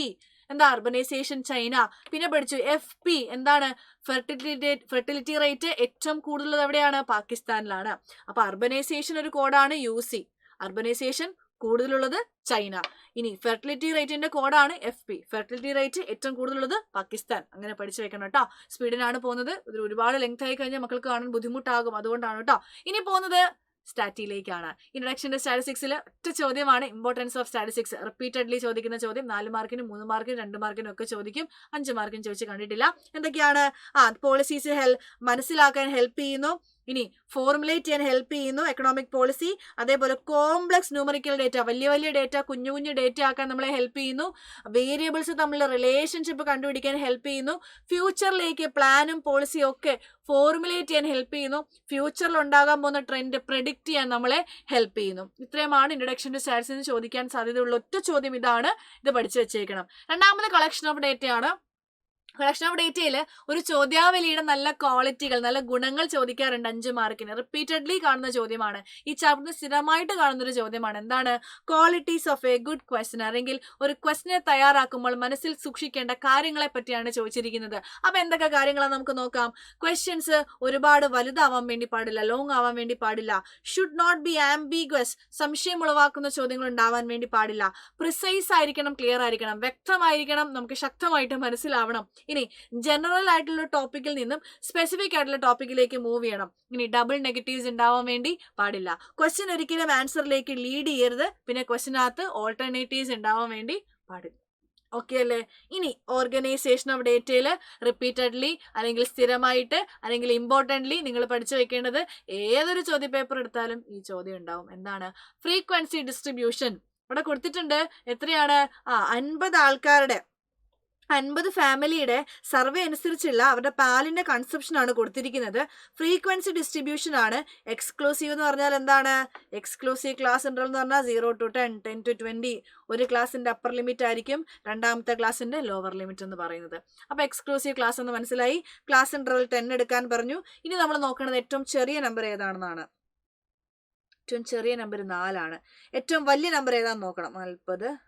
എന്താ അർബനൈസേഷൻ? ചൈന. പിന്നെ പഠിച്ചു FP, എന്താണ്? ഫെർട്ടിലിറ്റി റേറ്റ് ഏറ്റവും കൂടുതൽ എവിടെയാണ്? പാകിസ്ഥാനിലാണ്. അപ്പൊ അർബനൈസേഷൻ ഒരു കോഡാണ് UC, അർബനൈസേഷൻ കൂടുതലുള്ളത് ചൈന. ഇനി ഫെർട്ടിലിറ്റി റേറ്റിന്റെ കോഡാണ് FP, ഫെർട്ടിലിറ്റി റേറ്റ് ഏറ്റവും കൂടുതലുള്ളത് പാകിസ്ഥാൻ. അങ്ങനെ പഠിച്ചു വെക്കണം കേട്ടോ. സ്പീഡിനാണ് പോകുന്നത്, ഇത് ഒരുപാട് ലെങ്ത് ആയി കഴിഞ്ഞാൽ മക്കൾക്ക് കാണാൻ ബുദ്ധിമുട്ടാകും, അതുകൊണ്ടാണ് കേട്ടോ. ഇനി പോകുന്നത് സ്റ്റാറ്റിയിലേക്കാണ്. ഇൻട്രൊഡക്ഷൻ ടു സ്റ്റാറ്റിസ്റ്റിക്സിൽ ഒറ്റ ചോദ്യമാണ് ഇമ്പോർട്ടൻസ് ഓഫ് സ്റ്റാറ്റിസ്റ്റിക്സ്. റിപ്പീറ്റഡ്ലി ചോദിക്കുന്ന ചോദ്യം 4 മാർക്കിനും 3 മാർക്കിനും 2 മാർക്കിനും ഒക്കെ ചോദിക്കും. 5 മാർക്കിനും ചോദിച്ച് കണ്ടിട്ടില്ല. എന്തൊക്കെയാണ്? പോളിസീസ് മനസ്സിലാക്കാൻ ഹെൽപ്പ് ചെയ്യുന്നു. ഇനി ഫോർമുലേറ്റ് ചെയ്യാൻ ഹെൽപ്പ് ചെയ്യുന്നു എക്കണോമിക് പോളിസി. അതേപോലെ കോംപ്ലക്സ് ന്യൂമറിക്കൽ ഡേറ്റ, വലിയ വലിയ ഡേറ്റ കുഞ്ഞു കുഞ്ഞു ഡേറ്റ ആക്കാൻ നമ്മളെ ഹെൽപ്പ് ചെയ്യുന്നു. വേരിയബിൾസ് തമ്മിലുള്ള റിലേഷൻഷിപ്പ് കണ്ടുപിടിക്കാൻ ഹെൽപ്പ് ചെയ്യുന്നു. ഫ്യൂച്ചറിലേക്ക് പ്ലാനും പോളിസിയും ഒക്കെ ഫോർമുലേറ്റ് ചെയ്യാൻ ഹെൽപ്പ് ചെയ്യുന്നു. ഫ്യൂച്ചറിൽ ഉണ്ടാകാൻ പോകുന്ന ട്രെൻഡ് പ്രെഡിക്റ്റ് ചെയ്യാൻ നമ്മളെ ഹെൽപ്പ് ചെയ്യുന്നു. ഇത്രയുമാണ് ഇൻട്രൊഡക്ഷൻ ടു സ്റ്റാറ്റിസ്റ്റിക്സിന് ചോദിക്കാൻ സാധ്യതയുള്ള ഒറ്റ ചോദ്യം ഇതാണ്. ഇത് പഠിച്ചു വെച്ചേക്കണം. രണ്ടാമത് കളക്ഷൻ ഓഫ് ഡേറ്റയാണ്. കളക്ഷൻ ഓഫ് ഡേറ്റയിൽ ഒരു ചോദ്യാവലിയുടെ നല്ല ക്വാളിറ്റികൾ, നല്ല ഗുണങ്ങൾ ചോദിക്കാറുണ്ട് 5 മാർക്കിന്. റിപ്പീറ്റഡ്ലി കാണുന്ന ചോദ്യമാണ്. ഈ ചാപ്റ്ററിൽ സ്ഥിരമായിട്ട് കാണുന്നൊരു ചോദ്യമാണ്. എന്താണ്? Qualities of A good question, അല്ലെങ്കിൽ ഒരു ക്വസ്റ്റ്യനെ തയ്യാറാക്കുമ്പോൾ മനസ്സിൽ സൂക്ഷിക്കേണ്ട കാര്യങ്ങളെ പറ്റിയാണ് ചോദിച്ചിരിക്കുന്നത്. അപ്പൊ എന്തൊക്കെ കാര്യങ്ങളാണ് നമുക്ക് നോക്കാം. ക്വസ്റ്റ്യൻസ് ഒരുപാട് വലുതാവാൻ വേണ്ടി പാടില്ല, ലോങ് ആവാൻ വേണ്ടി പാടില്ല. ഷുഡ് നോട്ട് ബി ആംബിഗ്വസ്, സംശയം ഉളവാക്കുന്ന ചോദ്യങ്ങൾ ഉണ്ടാവാൻ വേണ്ടി പാടില്ല. പ്രിസൈസ് ആയിരിക്കണം, ക്ലിയർ ആയിരിക്കണം, വ്യക്തമായിരിക്കണം, നമുക്ക് ശക്തമായിട്ട് മനസ്സിലാവണം. ഇനി ജനറൽ ആയിട്ടുള്ള ടോപ്പിക്കിൽ നിന്നും സ്പെസിഫിക് ആയിട്ടുള്ള ടോപ്പിക്കിലേക്ക് മൂവ് ചെയ്യണം. ഇനി ഡബിൾ നെഗറ്റീവ്സ് ഉണ്ടാവാൻ വേണ്ടി പാടില്ല. ക്വസ്റ്റ്യൻ ഒരിക്കലും ആൻസറിലേക്ക് ലീഡ് ചെയ്യരുത്. പിന്നെ ക്വസ്റ്റ്യനകത്ത് ഓൾട്ടർനേറ്റീവ്സ് ഉണ്ടാവാൻ വേണ്ടി പാടില്ല. ഓക്കെ അല്ലേ? ഇനി ഓർഗനൈസേഷൻ ഓഫ് ഡേറ്റയിൽ റിപ്പീറ്റഡ്ലി അല്ലെങ്കിൽ സ്ഥിരമായിട്ട് അല്ലെങ്കിൽ ഇമ്പോർട്ടൻ്റ്ലി നിങ്ങൾ പഠിച്ചു വെക്കേണ്ടത്, ഏതൊരു ചോദ്യ പേപ്പർ എടുത്താലും ഈ ചോദ്യം ഉണ്ടാവും. എന്താണ്? ഫ്രീക്വൻസി ഡിസ്ട്രിബ്യൂഷൻ ഇവിടെ കൊടുത്തിട്ടുണ്ട്. എത്രയാണ്? 50 ആൾക്കാരുടെ 50 ഫാമിലിയുടെ സർവേ അനുസരിച്ചുള്ള അവരുടെ പാലിന്റെ കൺസപ്ഷൻ ആണ് കൊടുത്തിരിക്കുന്നത്. ഫ്രീക്വൻസി ഡിസ്ട്രിബ്യൂഷൻ ആണ്. എക്സ്ക്ലൂസീവ് എന്ന് പറഞ്ഞാൽ എന്താണ്? എക്സ്ക്ലൂസീവ് ക്ലാസ് ഇന്റർവൽ എന്ന് പറഞ്ഞാൽ 0 to 10, 10 to 20. ഒരു ക്ലാസിന്റെ അപ്പർ ലിമിറ്റ് ആയിരിക്കും, രണ്ടാമത്തെ ക്ലാസിന്റെ ലോവർ ലിമിറ്റ് എന്ന് പറയുന്നത്. അപ്പൊ എക്സ്ക്ലൂസീവ് ക്ലാസ് എന്ന് മനസ്സിലായി. ക്ലാസ് ഇന്റർവൽ 10 എടുക്കാൻ പറഞ്ഞു. ഇനി നമ്മൾ നോക്കുന്നത് ഏറ്റവും ചെറിയ നമ്പർ ഏതാണെന്നാണ്. ഏറ്റവും ചെറിയ നമ്പർ 4 ആണ്. ഏറ്റവും വലിയ നമ്പർ ഏതാണെന്ന് നോക്കണം. 40 ആണ്.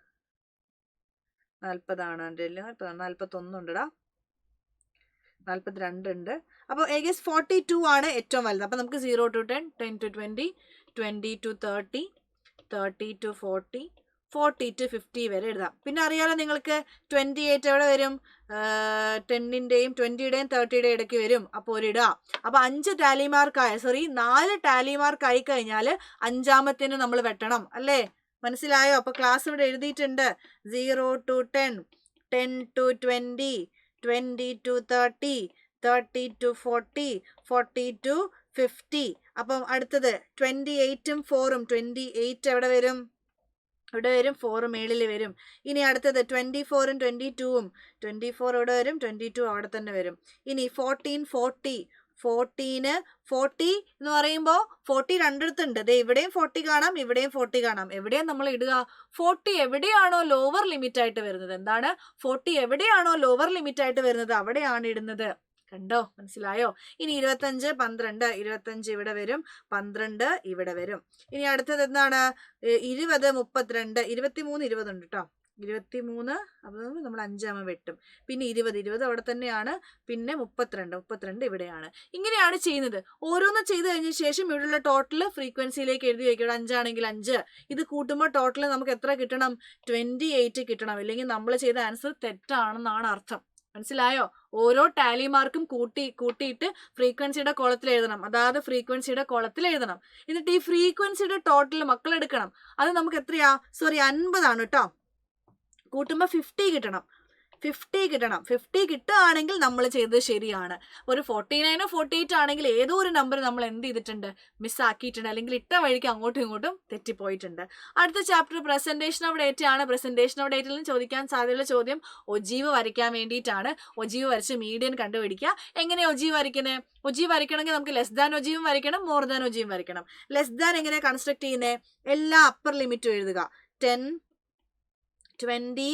41 ഉണ്ടടാ, 42 ഉണ്ട്. അപ്പോൾ ഏകദേശം 42 ആണ് ഏറ്റവും വലുത്. അപ്പോൾ നമുക്ക് 0 to 10, 10 to 20, 20 to 30, 30 to 40, 40 to 50 വരെ എഴുതാം. പിന്നെ അറിയാലോ നിങ്ങൾക്ക് 28 എവിടെ വരും? 10ന്റെയും 20യുടെയും 30യുടെയും ഇടയ്ക്ക് വരും. അപ്പോൾ ഒരിടുക. അപ്പോൾ 5 ടാലി മാർക്കായ 4 ടാലി മാർക്കായി കഴിഞ്ഞാൽ 5ാമത്തേന് നമ്മൾ വെട്ടണം അല്ലേ? മനസ്സിലായോ? അപ്പൊ ക്ലാസ് ഇവിടെ എഴുതിയിട്ടുണ്ട്. 0 to 10, 10 to 20, 20 to 30, 30 to 40, 40 to 50. അപ്പം അടുത്തത് 28ഉം 4ഉം. 28 എവിടെ വരും? ഇവിടെ വരും. 4 മേളിൽ വരും. ഇനി അടുത്തത് 24ഉം 22ഉം. 24 എവിടെ വരും? 22 അവിടെ തന്നെ വരും. ഇനി 14, 40. 40 എന്ന് പറയുമ്പോൾ 40 രണ്ടിടത്തുണ്ട്. ഇവിടെയും 40 കാണാം, ഇവിടെയും 40 കാണാം. എവിടെയാണ് നമ്മൾ ഇടുക? 40 എവിടെയാണോ ലോവർ ലിമിറ്റ് ആയിട്ട് വരുന്നത്, എന്താണ്? 40 എവിടെയാണോ ലോവർ ലിമിറ്റ് ആയിട്ട് വരുന്നത് അവിടെയാണ് ഇടുന്നത്. കണ്ടോ? മനസ്സിലായോ? ഇനി 25, 12. 25 ഇവിടെ വരും, 12 ഇവിടെ വരും. ഇനി അടുത്തത് എന്താണ്? 20, 32. 23, 20 ഉണ്ട് കേട്ടോ. 23 അപ്പോൾ നമ്മൾ 5ാമ വെട്ടും. പിന്നെ 20 അവിടെ തന്നെയാണ്. പിന്നെ 32 ഇവിടെയാണ്. ഇങ്ങനെയാണ് ചെയ്യുന്നത്. ഓരോന്ന് ചെയ്ത് കഴിഞ്ഞ ശേഷം ഇവിടെയുള്ള ടോട്ടൽ ഫ്രീക്വൻസിയിലേക്ക് എഴുതി വയ്ക്കും. 5 ആണെങ്കിൽ 5. ഇത് കൂട്ടുമ്പോൾ ടോട്ടൽ നമുക്ക് എത്ര കിട്ടണം? 28 കിട്ടണം. ഇല്ലെങ്കിൽ നമ്മൾ ചെയ്ത ആൻസർ തെറ്റാണെന്നാണ് അർത്ഥം. മനസ്സിലായോ? ഓരോ ടാലി മാർക്കും കൂട്ടിയിട്ട് ഫ്രീക്വൻസിയുടെ കോളത്തിൽ എഴുതണം. അതായത് ഫ്രീക്വൻസിയുടെ കോളത്തിൽ എഴുതണം. എന്നിട്ട് ഈ ഫ്രീക്വൻസിയുടെ ടോട്ടൽ മക്കൾ എടുക്കണം. അത് നമുക്ക് എത്രയാ? 50 ആണ് കേട്ടോ. കൂട്ടുമ്പോൾ 50 കിട്ടണം. 50 കിട്ടുകയാണെങ്കിൽ നമ്മൾ ചെയ്തത് ശരിയാണ്. ഒരു 49 48 ആണെങ്കിൽ ഏതോ ഒരു നമ്പർ നമ്മൾ എന്ത് ചെയ്തിട്ടുണ്ട്? മിസ്സാക്കിയിട്ടുണ്ട്, അല്ലെങ്കിൽ ഇട്ട വഴിക്ക് അങ്ങോട്ടും ഇങ്ങോട്ടും തെറ്റിപ്പോയിട്ടുണ്ട്. അടുത്ത ചാപ്റ്റർ പ്രസന്റേഷൻ ഓഫ് ഡേറ്റ ആണ്. പ്രസന്റേഷൻ ഓഫ് ഡേറ്റയിൽ നിന്ന് ചോദിക്കാൻ സാധ്യതയുള്ള ചോദ്യം ഒജീവ് വരയ്ക്കാൻ വേണ്ടിയിട്ടാണ്. ഒജീവ് വരച്ച് മീഡിയൻ കണ്ടുപിടിക്കുക. എങ്ങനെ ഒജീവ് വരയ്ക്കുന്നത്? ഒജീവ് വരയ്ക്കണമെങ്കിൽ നമുക്ക് ലെസ് ദാൻ ഒജീവും വരയ്ക്കണം, മോർ ദാൻ ഒജീവും വരയ്ക്കണം. ലെസ് ദാൻ എങ്ങനെ കൺസ്ട്രക്ട് ചെയ്യുന്നത്? എല്ലാ അപ്പർ ലിമിറ്റും എഴുതുക. 10, 20,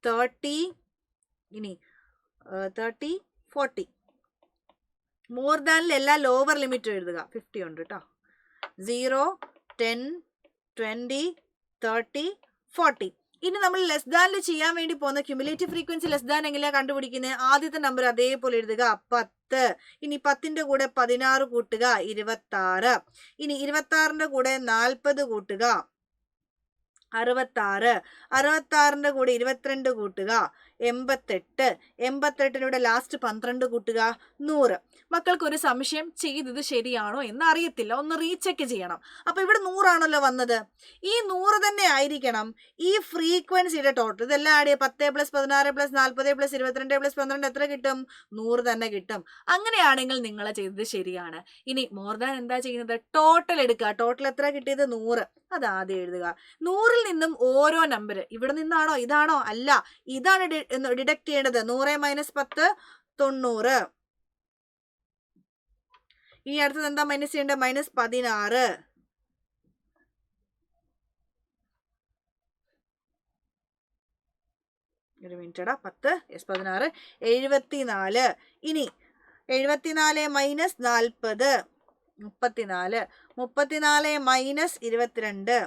30, ഇനി 30, 40. മോർ ദാനിൽ എല്ലാ ലോവർ ലിമിറ്റും എഴുതുക. 50 ഉണ്ട് കേട്ടോ. 0, 10, 20, 30, 40. ഇനി നമ്മൾ ലെസ് ദാനിൽ ചെയ്യാൻ വേണ്ടി പോകുന്ന ക്യുമുലേറ്റീവ് ഫ്രീക്വൻസി ലെസ് ദാൻ എങ്ങനെയാണ് കണ്ടുപിടിക്കുന്നത്? ആദ്യത്തെ നമ്പർ അതേപോലെ എഴുതുക, 10. ഇനി 10ന്റെ കൂടെ 16 കൂട്ടുക, 26. ഇനി 26ന്റെ കൂടെ 40 കൂട്ടുക, 66. 66ന്റെ കൂടെ 22 കൂട്ടുക, 88. 88 ലാസ്റ്റ് 12 കൂട്ടുക 100. മക്കൾക്ക് ഒരു സംശയം, ചെയ്തത് ശരിയാണോ എന്ന് അറിയത്തില്ല, ഒന്ന് റീചെക്ക് ചെയ്യണം. അപ്പൊ ഇവിടെ 100 ആണല്ലോ വന്നത്. ഈ 100 തന്നെ ആയിരിക്കണം ഈ ഫ്രീക്വൻസിയുടെ ടോട്ടൽ. ഇതെല്ലാം ആഡ് ചെയ്യുക. 10 + 16 + 40 + 22 + 12 എത്ര കിട്ടും? 100 തന്നെ കിട്ടും. അങ്ങനെയാണെങ്കിൽ നിങ്ങൾ ചെയ്തത് ശരിയാണ്. ഇനി മോർ ദാൻ എന്താ ചെയ്യുന്നത്? ടോട്ടൽ എടുക്കുക. ടോട്ടൽ എത്ര കിട്ടിയത്? 100. അത് ആദ്യം എഴുതുക. 100-ൽ നിന്നും ഓരോ നമ്പർ, ഇവിടെ നിന്നാണോ ഇതാണോ? അല്ല, ഇതാണ് ഡിഡക്ട് ചെയ്യേണ്ടത്. 100 - 10 90. ഇനി അടുത്തത് എന്താ മൈനസ് ചെയ്യേണ്ടത്? -16. ഒരു മിനിറ്റടാ. 10 - 16 74. ഇനി 74 - 40 34. 34 - 22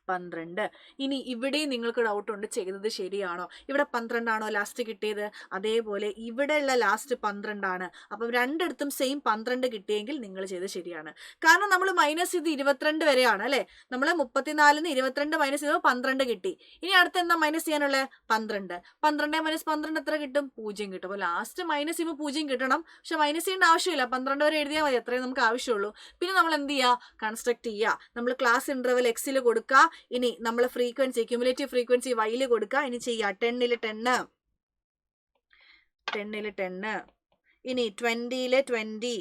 12. ഇനി ഇവിടെ നിങ്ങൾക്ക് ഡൗട്ട് ഉണ്ട്, ചെയ്തത് ശരിയാണോ? ഇവിടെ 12 ആണോ ലാസ്റ്റ് കിട്ടിയത്? അതേപോലെ ഇവിടെയുള്ള ലാസ്റ്റ് 12 ആണ്. അപ്പം രണ്ടിടത്തും സെയിം 12 കിട്ടിയെങ്കിൽ നിങ്ങൾ ചെയ്തത് ശരിയാണ്. കാരണം നമ്മൾ മൈനസ് ചെയ്ത് 22 വരെയാണ് അല്ലേ? നമ്മൾ 34-ന്ന് 22 മൈനസ് ചെയ്തപ്പോൾ 12 കിട്ടി. ഇനി അടുത്ത് എന്താ മൈനസ് ചെയ്യാനുള്ളത്? 12. 12 - 12 എത്ര കിട്ടും? 0 കിട്ടും. അപ്പോൾ ലാസ്റ്റ് മൈനസ് ചെയ്യുമ്പോൾ 0 കിട്ടണം. പക്ഷെ മൈനസ് ചെയ്യേണ്ട ആവശ്യമില്ല, 12 വരെ എഴുതിയാൽ മതി. അത്രയും നമുക്ക് ആവശ്യമുള്ളൂ. പിന്നെ നമ്മൾ എന്ത് ചെയ്യുക? കൺസ്ട്രക്ട് ചെയ്യുക. നമ്മൾ ക്ലാസ് ഇന്റർവൽ എക്സിൽ കൊടുക്കുക. ഇനി നമ്മൾ ഫ്രീക്വൻസി, ക്യുമുലേറ്റീവ് ഫ്രീക്വൻസി വൈയിൽ കൊടുക്കുക. ഇനി ചെയ്യുക. 10-ൽ 10, 10-ൽ 10, ഇനി 20-ൽ 20,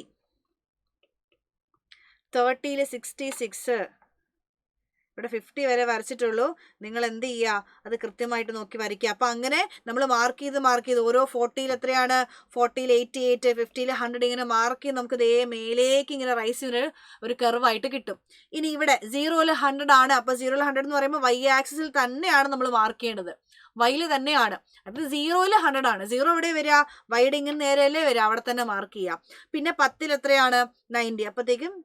30-ൽ 66. ഇവിടെ 50 വരെ വരച്ചിട്ടുള്ളൂ. നിങ്ങൾ എന്ത് ചെയ്യുക? അത് കൃത്യമായിട്ട് നോക്കി വരയ്ക്കുക. അപ്പം അങ്ങനെ നമ്മൾ മാർക്ക് ചെയ്ത് ഓരോ 40-ൽ എത്രയാണ്? 40-ൽ 88, 50-ൽ 100 ഇങ്ങനെ മാർക്ക് ചെയ്ത് നമുക്ക് ഇതേ മേലേക്ക് ഇങ്ങനെ റൈസ് ചെയ്യുന്ന ഒരു കർവായിട്ട് കിട്ടും. ഇനി ഇവിടെ 0-ൽ 100 ആണ്. അപ്പോൾ 0-ൽ 100 എന്ന് പറയുമ്പോൾ y ആക്സിസിൽ തന്നെയാണ് നമ്മൾ മാർക്ക് ചെയ്യേണ്ടത്. വൈയിൽ തന്നെയാണ്. അത് 0-ൽ 100 ആണ്. 0 എവിടെ വരിക? വൈയുടെ ഇങ്ങനെ നേരെയല്ലേ വരിക, അവിടെ തന്നെ മാർക്ക് ചെയ്യുക. പിന്നെ 10-ൽ എത്രയാണ്? 90. അപ്പോഴത്തേക്കും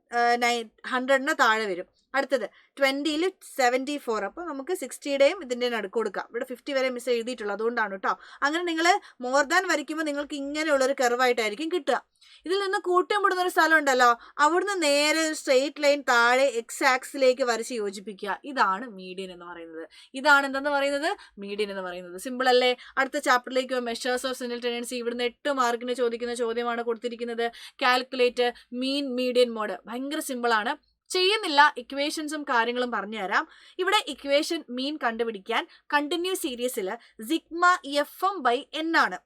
100-ന് താഴെ വരും. അടുത്തത് 20-ൽ 74. അപ്പോൾ നമുക്ക് 60-യുടെയും ഇതിൻ്റെ നടുക്ക് കൊടുക്കാം. ഇവിടെ 50 വരെ മിസ് എഴുതിയിട്ടുള്ളൂ, അതുകൊണ്ടാണ് കേട്ടോ. അങ്ങനെ നിങ്ങൾ മോർ ദാൻ വരയ്ക്കുമ്പോൾ നിങ്ങൾക്ക് ഇങ്ങനെയുള്ളൊരു കർവായിട്ടായിരിക്കും കിട്ടുക. ഇതിൽ നിന്ന് കൂട്ടിമുടുന്ന ഒരു സ്ഥലം ഉണ്ടല്ലോ, അവിടുന്ന് നേരെ ഒരു സ്ട്രെയിറ്റ് ലൈൻ താഴെ എക്സ് ആക്സിലേക്ക് വരച്ച് യോജിപ്പിക്കുക. ഇതാണ് മീഡിയൻ എന്ന് പറയുന്നത്. ഇതാണ് എന്തെന്ന് പറയുന്നത്? മീഡിയൻ എന്ന് പറയുന്നത്. സിമ്പിൾ അല്ലേ? അടുത്ത ചാപ്റ്ററിലേക്ക് മെഷേഴ്സ് ഓഫ് സെൻട്രൽ ടെൻഡൻസി. ഇവിടുന്ന് 8 മാർക്കിന് ചോദിക്കുന്ന ചോദ്യമാണ് കൊടുത്തിരിക്കുന്നത്. Calculate mean median mode. ഭയങ്കര സിമ്പിളാണ്. ചെയ്യുന്നില്ല, ഇക്വേഷൻസും കാര്യങ്ങളും പറഞ്ഞു തരാം. ഇവിടെ ഇക്വേഷൻ മീൻ കണ്ടുപിടിക്കാൻ കണ്ടിന്യൂസ് സീരീസിൽ സിഗ്മ FM/n ആണ്.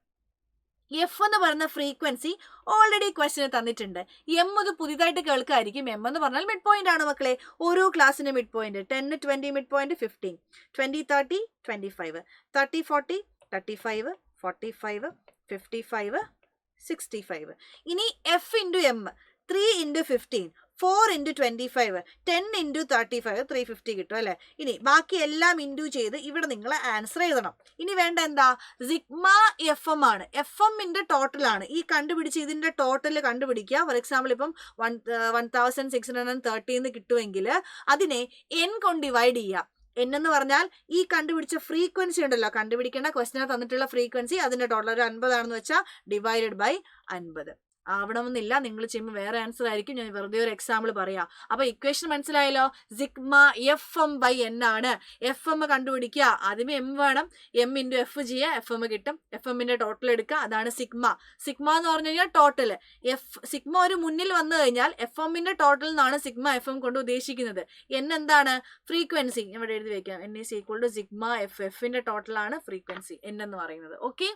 എഫ് എന്ന് പറയുന്ന ഫ്രീക്വൻസി ഓൾറെഡി ക്വസ്റ്റിന് തന്നിട്ടുണ്ട്. എം ഇത് പുതിയതായിട്ട് കേൾക്കായിരിക്കും. എം എന്ന് പറഞ്ഞാൽ മിഡ് പോയിന്റ് ആണ് മക്കളെ. ഓരോ ക്ലാസ്സിന്റെ മിഡ് പോയിന്റ് 10, 20 മിഡ് പോയിന്റ്, 15, 20, 30, 25, 30, 40, 35, 45, 55, 65. ഇനി എഫ് ഇൻറ്റു എം 3 × 15, 4 × 25, 10 × 35, 350 കിട്ടും അല്ലേ? ഇനി ബാക്കി എല്ലാം ഇൻറ്റു ചെയ്ത് ഇവിടെ നിങ്ങൾ ആൻസർ എഴുതണം. ഇനി വേണ്ട എന്താ? സിഗ്മ FM ആണ്. FM-ന്റെ ടോട്ടലാണ്. ഈ കണ്ടുപിടിച്ച് ഇതിന്റെ ടോട്ടൽ കണ്ടുപിടിക്കുക. ഫോർ എക്സാമ്പിൾ ഇപ്പം 1630 എന്ന് കിട്ടുമെങ്കിൽ അതിനെ n കൊണ്ട് ഡിവൈഡ് ചെയ്യുക. n എന്ന് പറഞ്ഞാൽ ഈ കണ്ടുപിടിച്ച ഫ്രീക്വൻസി ഉണ്ടല്ലോ, കണ്ടുപിടിക്കേണ്ട ക്വസ്റ്റിനെ തന്നിട്ടുള്ള ഫ്രീക്വൻസി, അതിന്റെ ടോട്ടൽ ഒരു 50 ആണെന്ന് വെച്ചാൽ ഡിവൈഡഡ് ബൈ 50 ആവണമെന്നില്ല. നിങ്ങൾ ചെയ്യുമ്പോൾ വേറെ ആൻസർ ആയിരിക്കും. ഞാൻ വെറുതെ ഒരു എക്സാമ്പിൾ പറയാം. അപ്പൊ ഇക്വേഷൻ മനസ്സിലായല്ലോ? സിഗ്മ FM/n ആണ്. FM കണ്ടുപിടിക്കുക. ആദ്യമേ m വേണം. m × f ചെയ്യുക, FM കിട്ടും. FM-ന്റെ ടോട്ടൽ എടുക്കുക, അതാണ് സിഗ്മ. സിഗ്മ എന്ന് പറഞ്ഞു കഴിഞ്ഞാൽ ടോട്ടൽ. സിഗ്മ ഒരു മുന്നിൽ വന്നു കഴിഞ്ഞാൽ FM-ന്റെ ടോട്ടൽ എന്നാണ് സിഗ്മ FM കൊണ്ട് ഉദ്ദേശിക്കുന്നത്. n എന്താണ്? ഫ്രീക്വൻസി. ഞാൻ ഇവിടെ എഴുതി വെക്കാം. n = sigma f. f-ന്റെ ടോട്ടലാണ് ഫ്രീക്വൻസി n എന്ന് പറയുന്നത്. ഓക്കെ,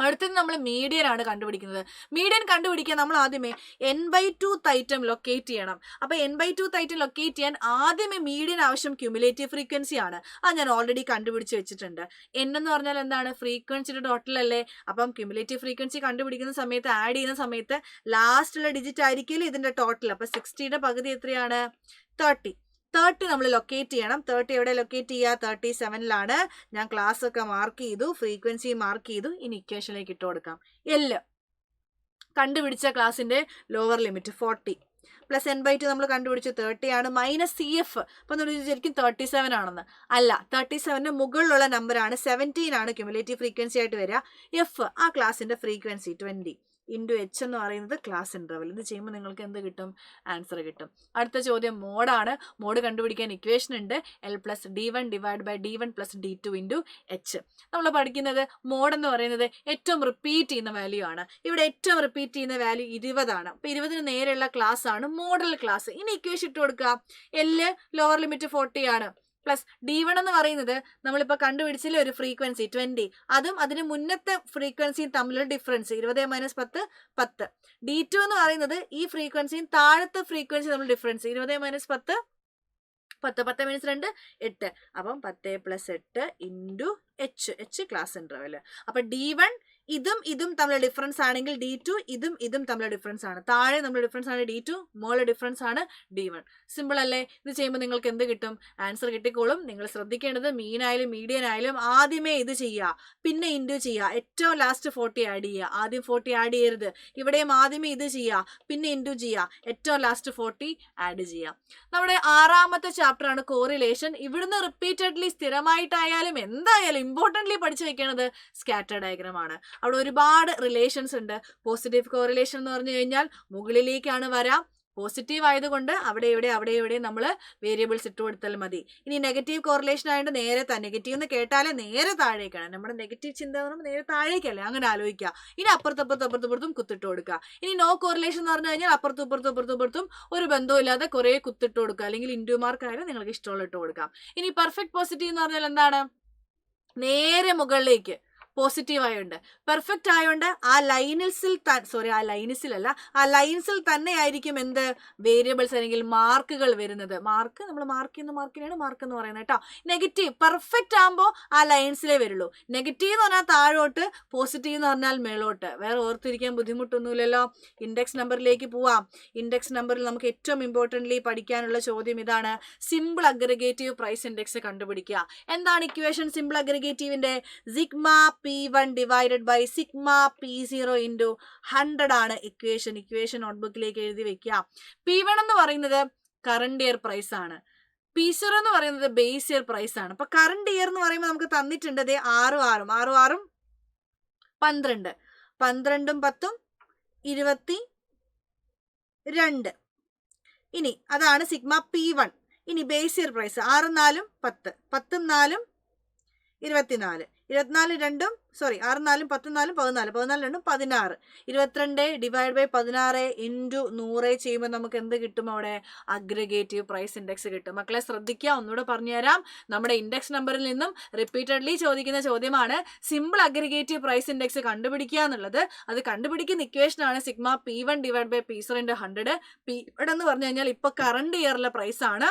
അടുത്തത് നമ്മൾ മീഡിയൻ ആണ് കണ്ടുപിടിക്കുന്നത്. മീഡിയൻ കണ്ടുപിടിക്കാൻ നമ്മൾ ആദ്യമേ n/2th ഐറ്റം ലൊക്കേറ്റ് ചെയ്യണം. അപ്പോൾ n/2th ഐറ്റം ലൊക്കേറ്റ് ചെയ്യാൻ ആദ്യമേ മീഡിയൻ ആവശ്യം ക്യുമുലേറ്റീവ് ഫ്രീക്വൻസി ആണ്. അത് ഞാൻ ഓൾറെഡി കണ്ടുപിടിച്ച് വെച്ചിട്ടുണ്ട്. n എന്ന് പറഞ്ഞാൽ എന്താണ്? ഫ്രീക്വൻസിയുടെ ടോട്ടൽ അല്ലേ? അപ്പം ക്യുമുലേറ്റീവ് ഫ്രീക്വൻസി കണ്ടുപിടിക്കുന്ന സമയത്ത്, ആഡ് ചെയ്യുന്ന സമയത്ത് ലാസ്റ്റുള്ള ഡിജിറ്റ് ആയിരിക്കില്ല ഇതിന്റെ ടോട്ടൽ. അപ്പോൾ 60-യുടെ പകുതി എത്രയാണ്? 30. 30 നമ്മൾ ലൊക്കേറ്റ് ചെയ്യണം. 30 എവിടെ ലൊക്കേറ്റ് ചെയ്യുക? 37-ലാണ്. ഞാൻ ക്ലാസ് ഒക്കെ മാർക്ക് ചെയ്തു, ഫ്രീക്വൻസി മാർക്ക് ചെയ്തു. ഇനി ഇക്വേഷനിലേക്ക് ഇട്ട് കൊടുക്കാം. L കണ്ടുപിടിച്ച ക്ലാസിന്റെ ലോവർ ലിമിറ്റ് 40 പ്ലസ് n/2 നമ്മൾ കണ്ടുപിടിച്ചു 30 ആണ്. Minus CF. അപ്പൊ നമ്മൾ വിചാരിക്കും 37 ആണെന്ന്. അല്ല, 37-ന് മുകളിലുള്ള നമ്പറാണ്. 17 ആണ് ക്യുമുലേറ്റീവ് ഫ്രീക്വൻസി ആയിട്ട് വരിക. F ആ ക്ലാസിന്റെ ഫ്രീക്വൻസി 20. ഇൻറ്റു എച്ച് എന്ന് പറയുന്നത് ക്ലാസ് ഇൻ്റർവൽ. ഇത് ചെയ്യുമ്പോൾ നിങ്ങൾക്ക് എന്ത് കിട്ടും? ആൻസർ കിട്ടും. അടുത്ത ചോദ്യം മോഡാണ്. മോഡ് കണ്ടുപിടിക്കാൻ ഇക്വേഷൻ ഉണ്ട്. L+D1 divide by D1 + D2 into H. നമ്മൾ പഠിക്കുന്നത് മോഡ് എന്ന് പറയുന്നത് ഏറ്റവും റിപ്പീറ്റ് ചെയ്യുന്ന വാല്യൂ ആണ്. ഇവിടെ ഏറ്റവും റിപ്പീറ്റ് ചെയ്യുന്ന വാല്യൂ 20 ആണ്. അപ്പോൾ 20 നേരെയുള്ള ക്ലാസ് ആണ് മോഡൽ ക്ലാസ്. ഇനി ഇക്വേഷൻ ഇട്ട് കൊടുക്കുക. L ലോവർ ലിമിറ്റ് 40 ആണ്. പ്ലസ് D1 എന്ന് പറയുന്നത് നമ്മളിപ്പോൾ കണ്ടുപിടിച്ചില്ലേ ഒരു ഫ്രീക്വൻസി 20, അതും അതിന് മുന്നത്തെ ഫ്രീക്വൻസിയും തമ്മിലുള്ള ഡിഫറൻസ് 20 - 10 10. D2 എന്ന് പറയുന്നത് ഈ ഫ്രീക്വൻസിയും താഴത്തെ ഫ്രീക്വൻസി തമ്മിൽ ഡിഫറൻസ് 20 - 10 10 10 - 2 8. അപ്പം 10 + 8 ഇൻറ്റു എച്ച് ക്ലാസ് ഇൻ്റർവെൽ. അപ്പം D1 ഇതും തമ്മിലുള്ള ഡിഫറൻസ് ആണെങ്കിൽ D2 ഇതും തമ്മിലുള്ള ഡിഫറൻസ് ആണ്. താഴെ നമ്മുടെ ഡിഫറൻസ് ആണ് D2, മുകളിലെ ഡിഫറൻസ് ആണ് D1. സിമ്പിൾ അല്ലേ? ഇത് ചെയ്യുമ്പോൾ നിങ്ങൾക്ക് എന്ത് കിട്ടും? ആൻസർ കിട്ടിക്കോളും. നിങ്ങൾ ശ്രദ്ധിക്കേണ്ടത് മീൻ ആയാലും മീഡിയൻ ആയാലും ആദ്യമേ ഇത് ചെയ്യുക, പിന്നെ ഇൻറ്റു ചെയ്യുക, ഏറ്റവും ലാസ്റ്റ് 40 ആഡ് ചെയ്യുക. ആദ്യം 40 ആഡ് ചെയ്യരുത്. ഇവിടെയും ആദ്യമേ ഇത് ചെയ്യുക, പിന്നെ ഇൻറ്റു ചെയ്യുക, ഏറ്റവും ലാസ്റ്റ് 40 ആഡ് ചെയ്യുക. നമ്മുടെ 6ാമത്തെ ചാപ്റ്റർ ആണ് കോറിലേഷൻ. ഇവിടുന്ന് റിപ്പീറ്റഡ്ലി സ്ഥിരമായിട്ടായാലും എന്തായാലും ഇമ്പോർട്ടൻ്റ്ലി പഠിച്ചു വെക്കേണ്ടത് സ്കാറ്റർ ഡയഗ്രാം ആണ്. അവിടെ ഒരുപാട് റിലേഷൻസ് ഉണ്ട്. പോസിറ്റീവ് കോറിലേഷൻ എന്ന് പറഞ്ഞു കഴിഞ്ഞാൽ മുകളിലേക്കാണ് വരാം. പോസിറ്റീവ് ആയതുകൊണ്ട് അവിടെ ഇവിടെ നമ്മൾ വേരിയബിൾസ് ഇട്ട് കൊടുത്താൽ മതി. ഇനി നെഗറ്റീവ് കോറിലേഷൻ ആയതുകൊണ്ട് നേരെ നെഗറ്റീവ് എന്ന് കേട്ടാലേ നേരെ താഴേക്കാണ്. നമ്മുടെ നെഗറ്റീവ് ചിന്ത പറയുമ്പോൾ നേരെ താഴേക്കല്ലേ, അങ്ങനെ ആലോചിക്കുക. ഇനി അപ്പുറത്തും കുത്തിട്ട് കൊടുക്കുക. ഇനി നോ കോറിലേഷൻ എന്ന് പറഞ്ഞു കഴിഞ്ഞാൽ അപ്പുറത്തും ഒരു ബന്ധമില്ലാതെ കുറേ കുത്തിട്ട് കൊടുക്കുക. അല്ലെങ്കിൽ ഇൻഡു മാർക്ക് ആയാലും നിങ്ങൾക്ക് ഇഷ്ടമുള്ള ഇട്ട് കൊടുക്കാം. ഇനി പെർഫെക്റ്റ് പോസിറ്റീവ് എന്ന് പറഞ്ഞാൽ എന്താണ്? നേരെ മുകളിലേക്ക് പോസിറ്റീവ് ആയതുകൊണ്ട്, പെർഫെക്റ്റ് ആയതുകൊണ്ട് ആ ലൈൻസിൽ തന്നെ ആയിരിക്കും എന്ത് വേരിയബിൾസ് അല്ലെങ്കിൽ മാർക്കുകൾ വരുന്നത്. മാർക്ക് നമ്മൾ മാർക്ക് ചെയ്യുന്ന മാർക്കിനാണ് മാർക്ക് എന്ന് പറയുന്നത് കേട്ടോ. നെഗറ്റീവ് പെർഫെക്റ്റ് ആകുമ്പോൾ ആ ലൈൻസിലേ വരുള്ളൂ. നെഗറ്റീവ് എന്ന് പറഞ്ഞാൽ താഴോട്ട്, പോസിറ്റീവ് എന്ന് പറഞ്ഞാൽ മേളോട്ട്. വേറെ ഓർത്തിരിക്കാൻ ബുദ്ധിമുട്ടൊന്നുമില്ലല്ലോ. ഇൻഡെക്സ് നമ്പറിലേക്ക് പോവാം. ഇൻഡെക്സ് നമ്പറിൽ നമുക്ക് ഏറ്റവും ഇമ്പോർട്ടൻ്റ്ലി പഠിക്കാനുള്ള ചോദ്യം ഇതാണ്. സിമ്പിൾ അഗ്രിഗേറ്റീവ് പ്രൈസ് ഇൻഡെക്സ് കണ്ടുപിടിക്കുക. എന്താണ് ഇക്വേഷൻ സിമ്പിൾ അഗ്രിഗേറ്റീവിന്റെ? Sigma P1 divided by sigma P0 into 100 ആണ് ഇക്വേഷൻ നോട്ട്ബുക്കിലേക്ക് എഴുതി വെക്കുക. P1 എന്ന് പറയുന്നത് കറണ്ട് ഇയർ പ്രൈസ് ആണ്. P0 എന്ന് പറയുന്നത് ബേസ് ഇയർ പ്രൈസ് ആണ്. അപ്പൊ കറണ്ട് ഇയർ എന്ന് പറയുമ്പോൾ നമുക്ക് തന്നിട്ടുണ്ട് 6 6 12 12 10 22. ഇനി അതാണ് സിഗ്മ P1. ഇനി base year price 6 4 10 10 4 24 24 2 6 4 10 4 14 14 2 16 22 divide by 16 into 100 ചെയ്യുമ്പോൾ നമുക്ക് എന്ത് കിട്ടും? അവിടെ അഗ്രിഗേറ്റീവ് പ്രൈസ് ഇൻഡെക്സ് കിട്ടും. മക്കളെ ശ്രദ്ധിക്കുക, ഒന്നുകൂടെ പറഞ്ഞുതരാം. നമ്മുടെ ഇൻഡെക്സ് നമ്പറിൽ നിന്നും റിപ്പീറ്റഡ്ലി ചോദിക്കുന്ന ചോദ്യമാണ് സിമ്പിൾ അഗ്രിഗേറ്റീവ് പ്രൈസ് ഇൻഡെക്സ് കണ്ടുപിടിക്കുക എന്നുള്ളത്. അത് കണ്ടുപിടിക്കുന്ന ഇക്വേഷൻ ആണ് sigma P1 divide by P0 into 100. P1 എന്ന് പറഞ്ഞു കഴിഞ്ഞാൽ ഇപ്പോൾ കറണ്ട് ഇയറിലെ പ്രൈസ് ആണ്.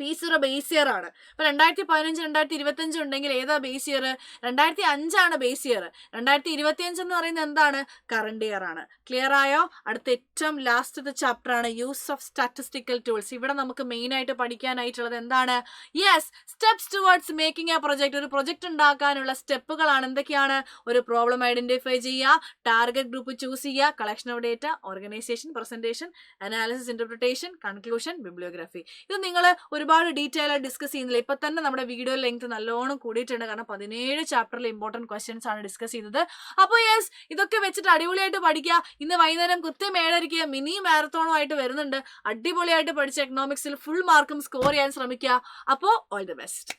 P0 ബേസ് ഇയർ ആണ്. ഇപ്പൊ 2015 2025 ഉണ്ടെങ്കിൽ ഏതാ ബേസ് ഇയർ? 2005 ആണ് ബേസ് ഇയർ. 2025 എന്ന് പറയുന്നത് എന്താണ്? കറണ്ട് ഇയർ ആണ്. ക്ലിയർ ആയോ? അടുത്ത ഏറ്റവും ലാസ്റ്റത്തെ ചാപ്റ്റർ ആണ് യൂസ് ഓഫ് സ്റ്റാറ്റിസ്റ്റിക്കൽ ടൂൾസ്. ഇവിടെ നമുക്ക് മെയിൻ ആയിട്ട് പഠിക്കാനായിട്ടുള്ളത് എന്താണ്? Yes, steps towards making A project. ഒരു പ്രൊജക്ട് ഉണ്ടാക്കാനുള്ള സ്റ്റെപ്പുകളാണ്. എന്തൊക്കെയാണ്? ഒരു പ്രോബ്ലം ഐഡന്റിഫൈ ചെയ്യുക, ടാർഗറ്റ് ഗ്രൂപ്പ് ചൂസ് ചെയ്യുക, collection of data, organisation, presentation, analysis, interpretation, conclusion, bibliography. ഇത് നിങ്ങൾ ഒരുപാട് ഡീറ്റെയിൽ ആയി ഡിസ്കസ് ചെയ്യുന്നില്ല. ഇപ്പൊ തന്നെ നമ്മുടെ വീഡിയോ ലെങ്ത് നല്ലോണം കൂടിയിട്ടുണ്ട്. കാരണം 17 ചാപ്റ്ററിൽ ഇമ്പോർട്ടന്റ് ക്വസ്റ്റ്യൻസ് ആണ് ഡിസ്കസ് ചെയ്തത്. അപ്പോൾ യെസ്, ഇതൊക്കെ വെച്ചിട്ട് അടിപൊളിയായിട്ട് പഠിക്കുക. ഇന്ന് വൈകുന്നേരം കൃത്യം 7:30 മിനി മാരത്തോണും ആയിട്ട് വരുന്നുണ്ട്. അടിപൊളിയായിട്ട് പഠിച്ച എക്കണോമിക്സിൽ ഫുൾ മാർക്കും സ്കോർ ചെയ്യാൻ ശ്രമിക്കുക. അപ്പോൾ ഓൾ ദി ബെസ്റ്റ്.